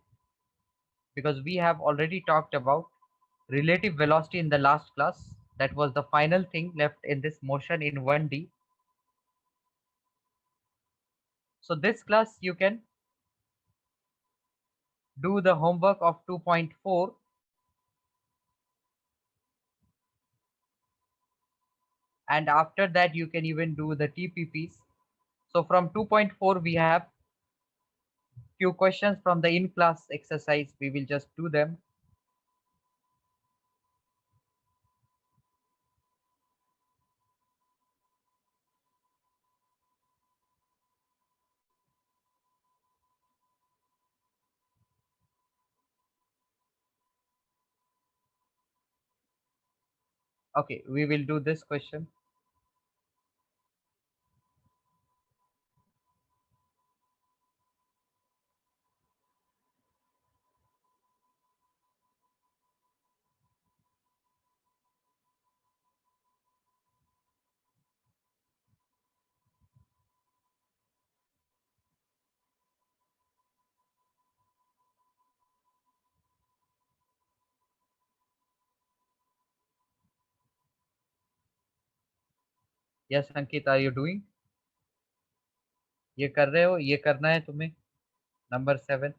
because we have already talked about relative velocity in the last class. That was the final thing left in this motion in 1D. So this class you can do the homework of 2.4, and after that you can even do the TPPs. So from 2.4 we have few questions from the in class exercise. We will just do them. Okay, we will do this question. Yes, Ankit, are you doing? ये कर रहे हो? ये करना है तुम्हें, number 7।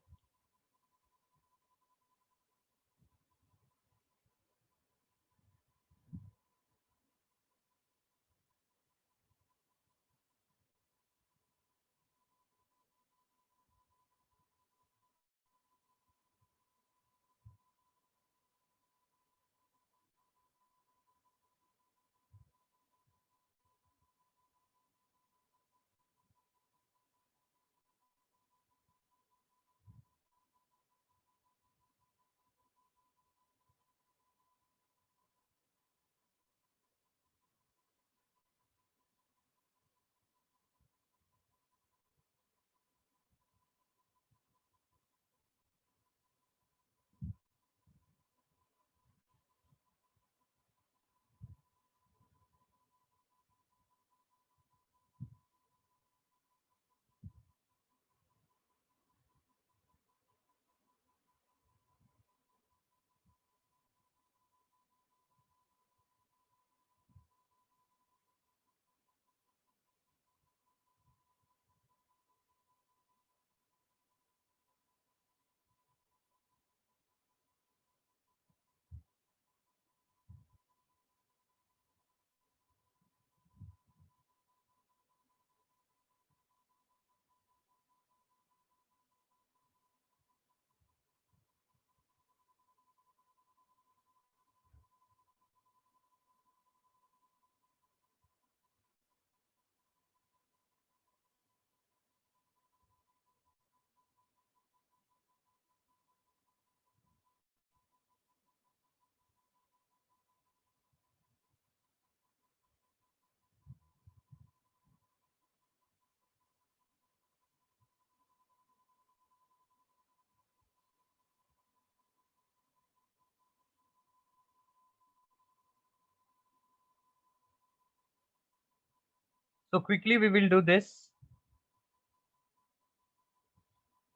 So quickly we will do this.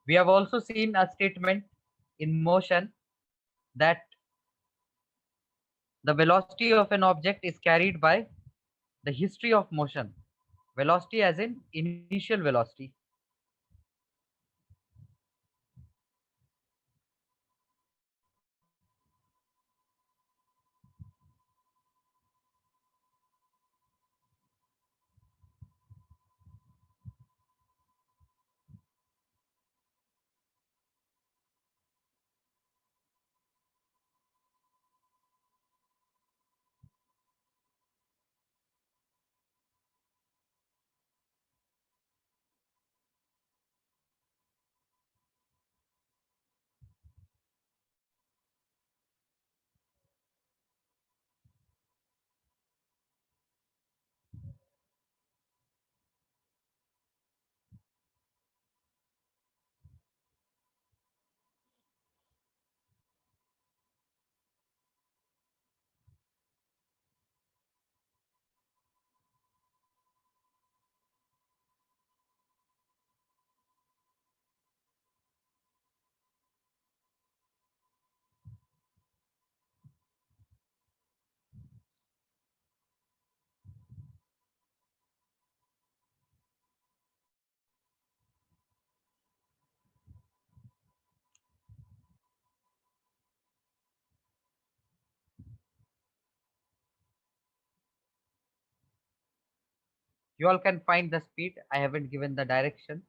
We have also seen a statement in motion that the velocity of an object is carried by the history of motion. Velocity as in initial velocity. You all can find the speed. I haven't given the direction.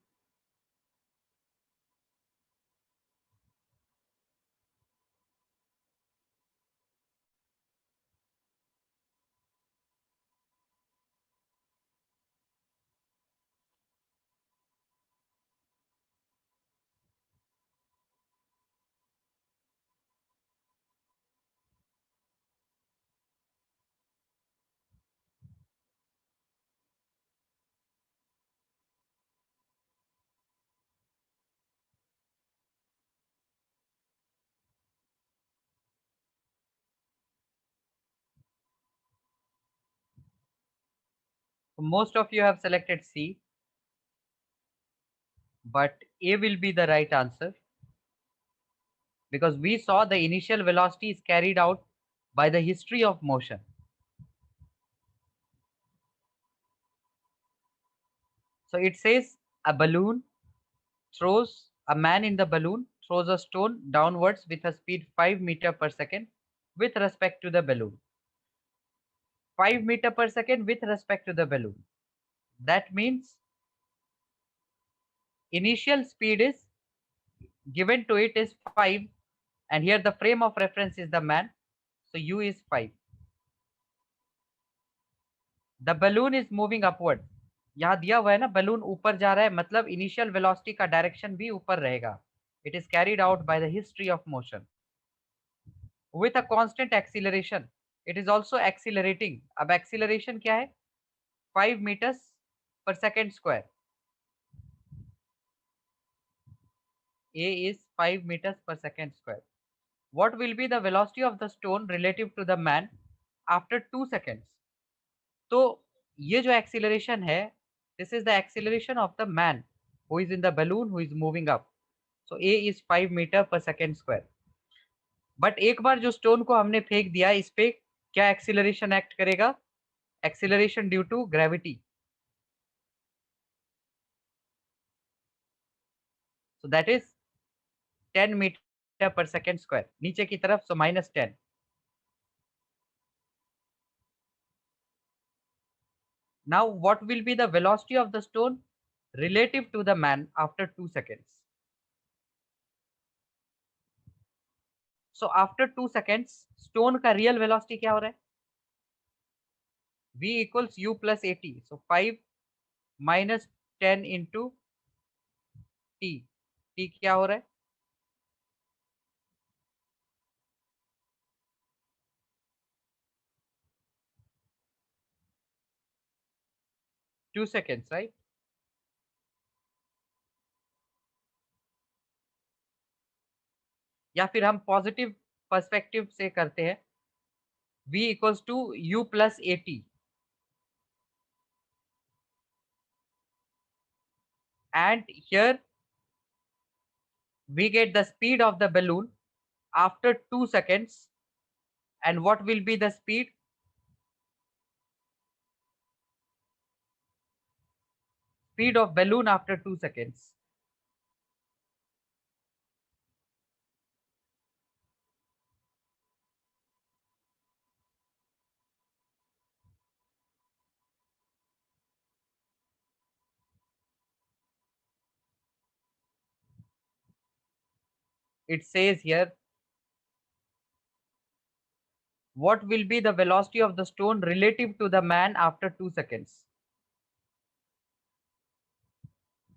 So most of you have selected C, but A will be the right answer because we saw the initial velocity is carried out by the history of motion. So it says a balloon throws a man in the balloon throws a stone downwards with a speed 5 meter per second with respect to the balloon. 5 meter per second with respect to the balloon. That means initial speed is given to it is 5, and here the frame of reference is the man, so u is 5. The balloon is moving upward. यहाँ दिया हुआ है ना balloon ऊपर जा रहा है मतलब initial velocity का direction भी ऊपर रहेगा. It is carried out by the history of motion with a constant acceleration. It is also accelerating. अब acceleration क्या है? 5 meters per second square. A is 5 meters per second square. What will be the velocity of the stone relative to the man after 2 seconds? तो ये जो acceleration है, this is the acceleration of the man who is in the balloon who is moving up. So A is 5 meter per second square. But एक बार जो stone को हमने फेंक दिया इस पे क्या एक्सीलरेशन एक्ट करेगा? Acceleration due to gravity. So that is 10 meter पर सेकेंड स्क्वायर नीचे की तरफ, सो -10. Now what will be the velocity of the stone relative to the man after 2 seconds? So after 2 seconds stone का real velocity क्या हो रहा है? V equals u plus at. So 5 minus 10 into t. t क्या हो रहा है? 2 seconds, right? या फिर हम पॉजिटिव पर्सपेक्टिव से करते हैं. V equals to u plus at. and here we get the speed of the balloon after 2 seconds. And what will be the speed of balloon after 2 seconds? It says here, what will be the velocity of the stone relative to the man after 2 seconds?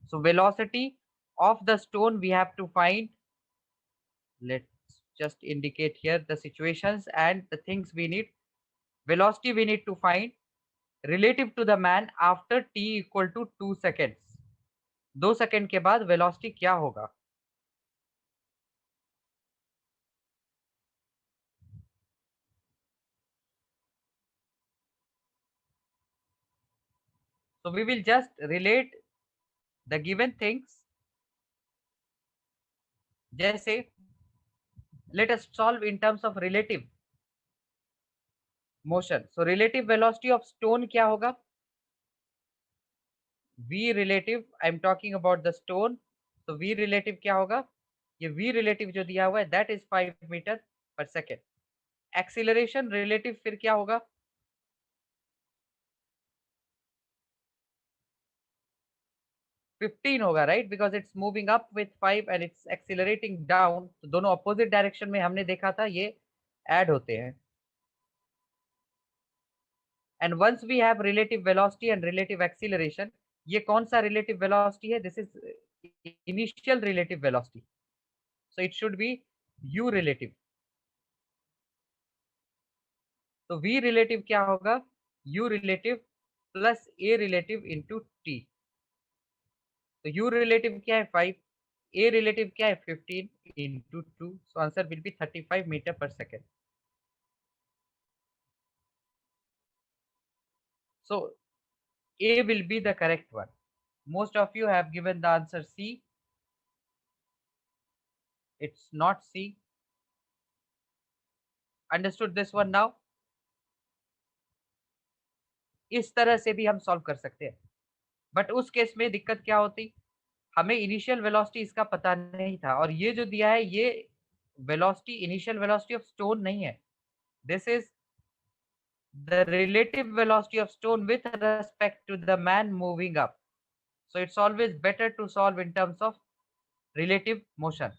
So velocity of the stone we have to find. Let's just indicate here the situations and the things we need. Velocity we need to find relative to the man after t equal to 2 seconds. 2 second के बाद velocity क्या होगा? So we will just relate the given things. जैसे let us solve in terms of relative motion. So relative velocity of stone क्या होगा? V relative, I am talking about the stone. So V relative क्या होगा? ये V relative जो दिया हुआ है that is 5 मीटर पर सेकेंड. एक्सीलरेशन रिलेटिव फिर क्या होगा? 15 होगा, right, because it's moving up with 5 and it's accelerating down. तो दोनों अपोजिट डायरेक्शन में हमने देखा था, ये ऐड होते हैं. And once we have relative velocity and relative acceleration, ये कौन सा रिलेटिव वेलोसिटी है? This is initial relative velocity. So it should be u relative. तो v रिलेटिव क्या होगा? u relative plus a relative into t. तो u relative क्या है? 5. a रिलेटिव क्या है? 15 into 2. So answer will be 35 meter पर second. So A will be the correct one. Most of you have given the answer C. It's not C. Understood this one now? इस तरह से भी हम solve कर सकते हैं, बट उस केस में दिक्कत क्या होती? हमें इनिशियल वेलोसिटी इसका पता नहीं था, और ये जो दिया है ये velocity initial velocity of stone नहीं है. This is the relative velocity of stone with respect to the man moving up. So it's always better to solve in terms of relative motion.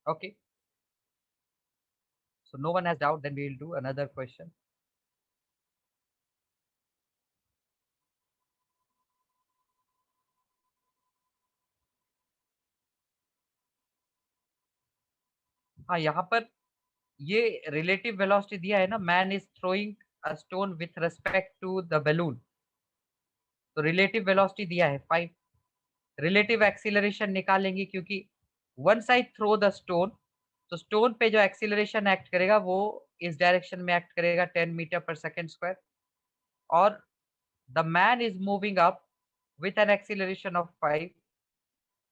Okay. So no one has doubt, then we'll do another question. हाँ, यहाँ पर ये relative velocity दिया है ना, man is throwing a stone with respect to the balloon. तो relative velocity दिया है 5. रिलेटिव एक्सीलरेशन निकालेंगे, क्योंकि one side throw the stone, तो स्टोन पे जो एक्सीलरेशन एक्ट करेगा वो इस डायरेक्शन में एक्ट करेगा 10 मीटर पर सेकेंड स्क्वायर. और the man is moving up with an acceleration of 5.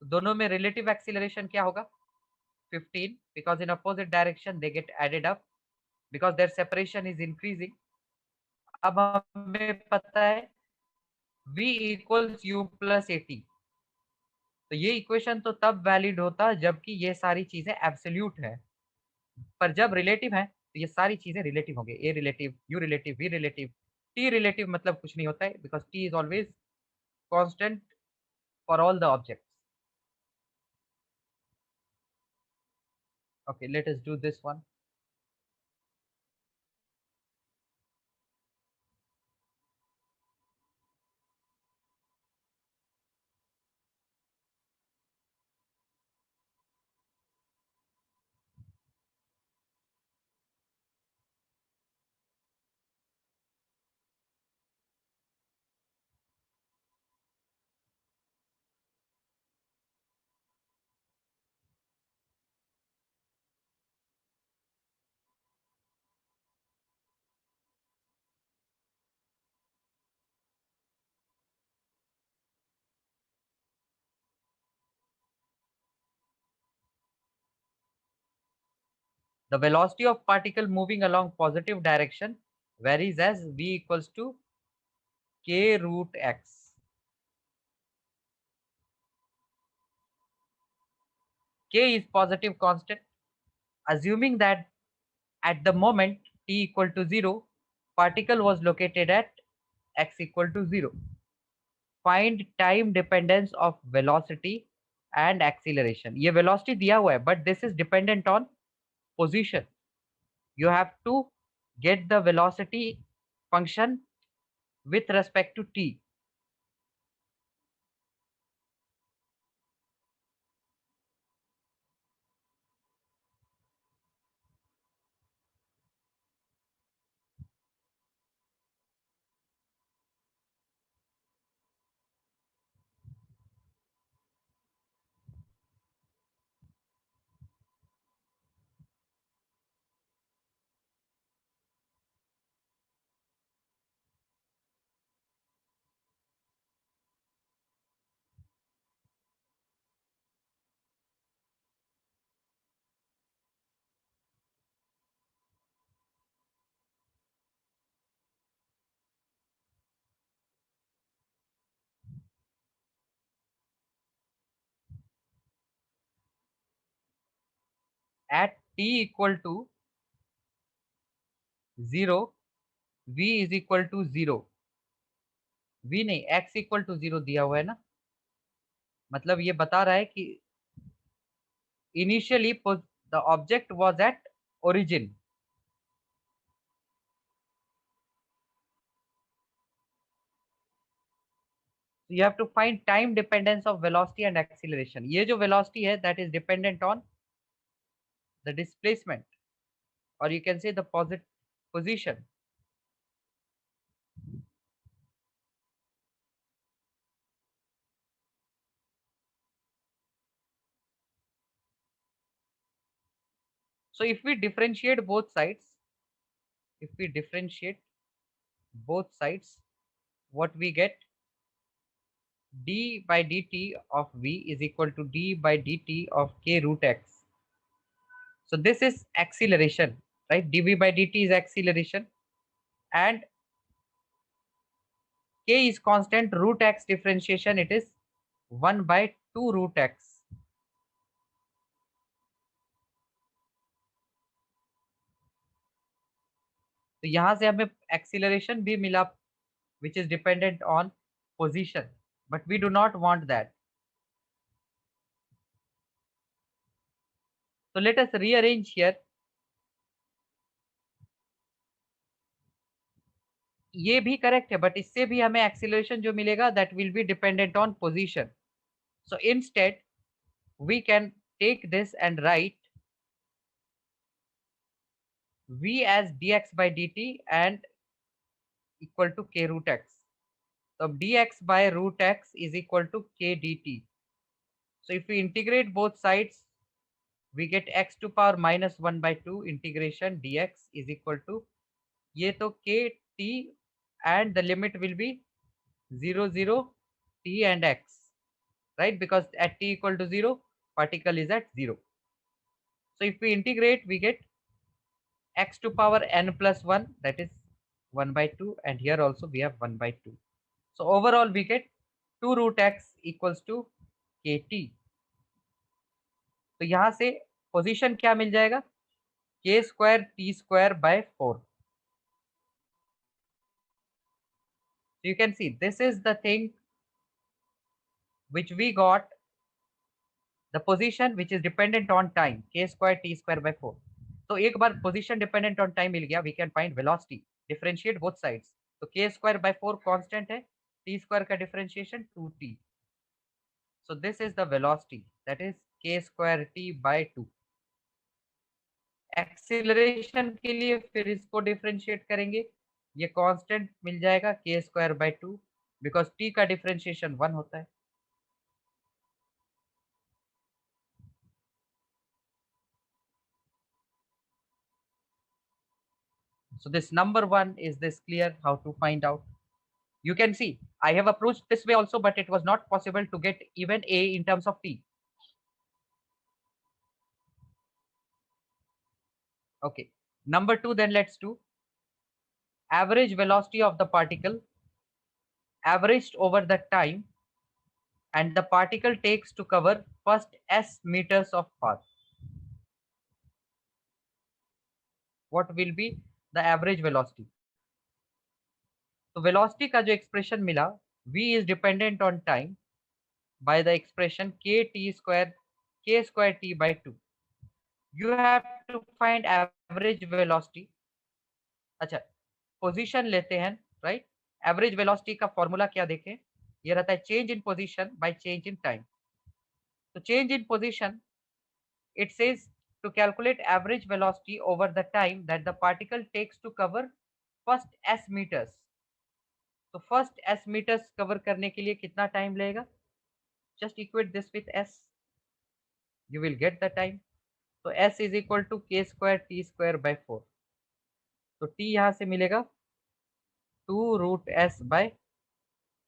दोनों में रिलेटिव एक्सीलरेशन क्या होगा? 15, because in opposite direction they get added up because their separation is increasing. अब हमें पता है v इक्वल्स u प्लस 80. तो ये इक्वेशन तो तब वैलिड होता जबकि ये सारी चीजें एब्सोल्यूट है, पर जब रिलेटिव है तो ये सारी चीजें रिलेटिव होंगे. A relative, u relative, v relative. T relative मतलब कुछ नहीं होता है, because t is always constant for all the objects. Okay, let us do this one. The velocity of particle moving along positive direction varies as v equals to k root x. K is positive constant. Assuming that at the moment t equal to 0, particle was located at x equal to 0. Find time dependence of velocity and acceleration. ये velocity दिया हुआ है, but this is dependent on position. You have to get the velocity function with respect to t. At t equal to 0, v is equal to 0. v नहीं, x equal to 0 दिया हुआ है ना, मतलब ये बता रहा है कि initially the object was at origin. So you have to find time dependence of velocity and acceleration. ये जो velocity है, that is dependent on the displacement, or you can say the position. So if we differentiate both sides, what we get, d by dt of v is equal to d by dt of k root x. So this is acceleration, right? dv by dt is acceleration, and k is constant, root x differentiation, it is 1 by 2 root x. तो यहां से हमें acceleration भी मिला, which is dependent on position, but we do not want that. So let us rearrange here. ये भी correct है, but इससे भी हमें एक्सीलरेशन जो मिलेगा that will be dependent on position. So instead we can take this and write v as dx by dt and equal to k root x. So dx by root x is equal to k dt. So if we integrate both sides, we get x to power minus 1 by 2 integration dx is equal to ये तो k t and the limit will be 0 0 t and x, right? Because at t equal to 0, particle is at 0. So if we integrate, we get x to power n plus 1, that is 1 by 2, and here also we have 1 by 2. So overall we get 2 root x equals to kt. तो यहाँ से position क्या मिल जाएगा, k square t square by 4. So you can see this is the thing which we got, the position which is dependent on time, k square t square by 4. तो एक बार position dependent on time मिल गया, we can find velocity, differentiate both sides. तो k square by 4 constant है, t square का differentiation 2t. So this is the velocity, that is k square t by 2. Acceleration के लिए फिर इसको differentiate करेंगे, ये कांस्टेंट मिल जाएगा k square by 2, because t का डिफरेंशिएशन 1 होता है. So this number 1, is this clear how to find out? You can see I have approached this way also, but it was not possible to get even a in terms of t. Okay. Number 2, then let's do average velocity of the particle averaged over the time and the particle takes to cover first s meters of path. What will be the average velocity? तो velocity का जो expression मिला, v is dependent on time by the expression k square t by 2. You have to find average velocity. अच्छा, position लेते हैं, right? Average velocity का formula क्या देखें? ये रहता है change in position by change in time. तो change in position, it says to calculate average velocity over the time that the particle takes to cover first s meters. तो first s meters cover करने के लिए कितना time लगेगा? Just equate this with s, you will get the time. तो s is equal to k square t square by 4. तो t यहाँ से मिलेगा 2 रूट s by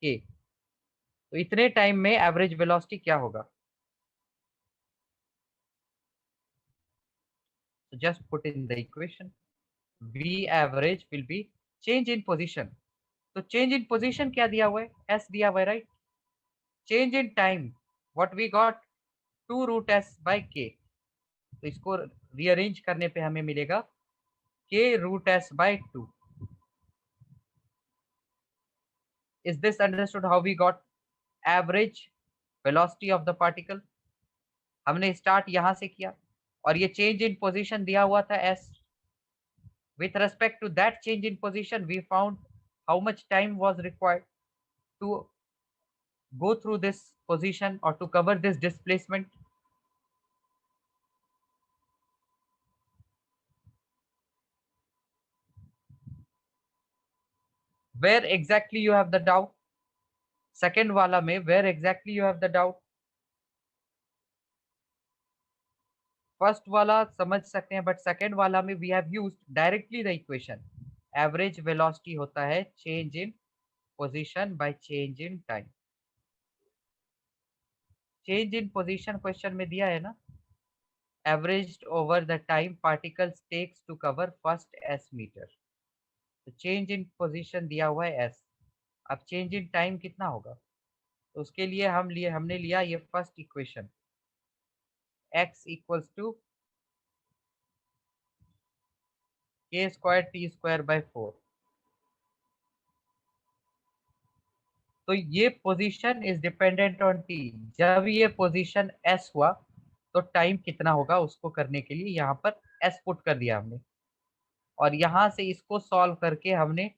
k. तो इतने टाइम में एवरेज वेलोसिटी क्या होगा? So just put in the equation. V average will be change in position. तो change in position क्या दिया हुआ है? S दिया हुआ है, right? Change in time, what we got? 2 root S by K. तो इसको रीअरेंज करने पे हमें मिलेगा K root S by 2. Is this understood how we got average velocity of the particle? हमने स्टार्ट यहाँ से किया और ये चेंज इन पोजीशन दिया हुआ था S. With respect to that change in position, we found how much time was required to go through this position or to cover this displacement. Where exactly you have the doubt? Second वाला में where exactly you have the doubt? First वाला समझ सकते हैं, but second वाला में we have used directly the equation. Average velocity होता है change in position by change in time. Change in position question में दिया है ना? Averaged over the time particles takes to cover first s meter. तो change in position दिया हुआ है s. अब चेंज इन टाइम कितना होगा? तो उसके लिए हमने लिया ये first equation, x equals to k square t square by 4. तो ये position is dependent on t. जब ये पोजीशन s हुआ तो टाइम कितना होगा उसको करने के लिए यहाँ पर s पुट कर दिया हमने और यहाँ से इसको सॉल्व करके हमने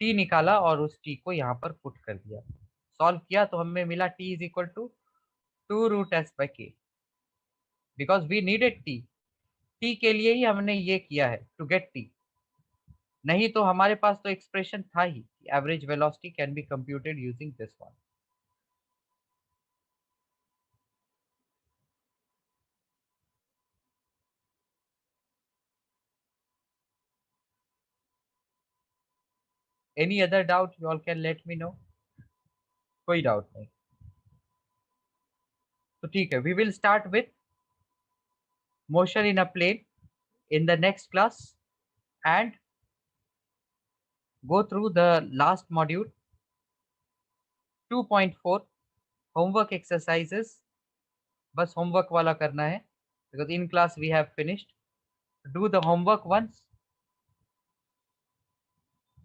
t निकाला और उस t को यहाँ पर पुट कर दिया. सॉल्व किया तो हमें मिला t is equal to 2 root s by k because we needed t. t के लिए ही हमने ये किया है टू गेट t. नहीं तो हमारे पास तो एक्सप्रेशन था ही, average velocity can be computed using this one. Any other doubt you all can let me know. कोई डाउट नहीं तो ठीक है. We will start with motion in a plane in the next class and go through the last module 2.4 homework exercises. बस homework वाला करना है because in class we have finished. Do the homework once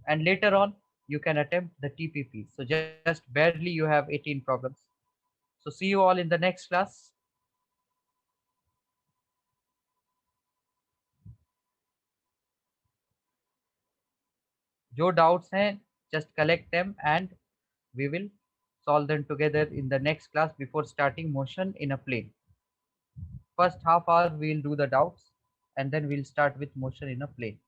and later on you can attempt the TPP. So just barely you have 18 problems. So see you all in the next class. जो doubts हैं just collect them and we will solve them together in the next class before starting motion in a plane. First half hour we will do the doubts and then we'll start with motion in a plane.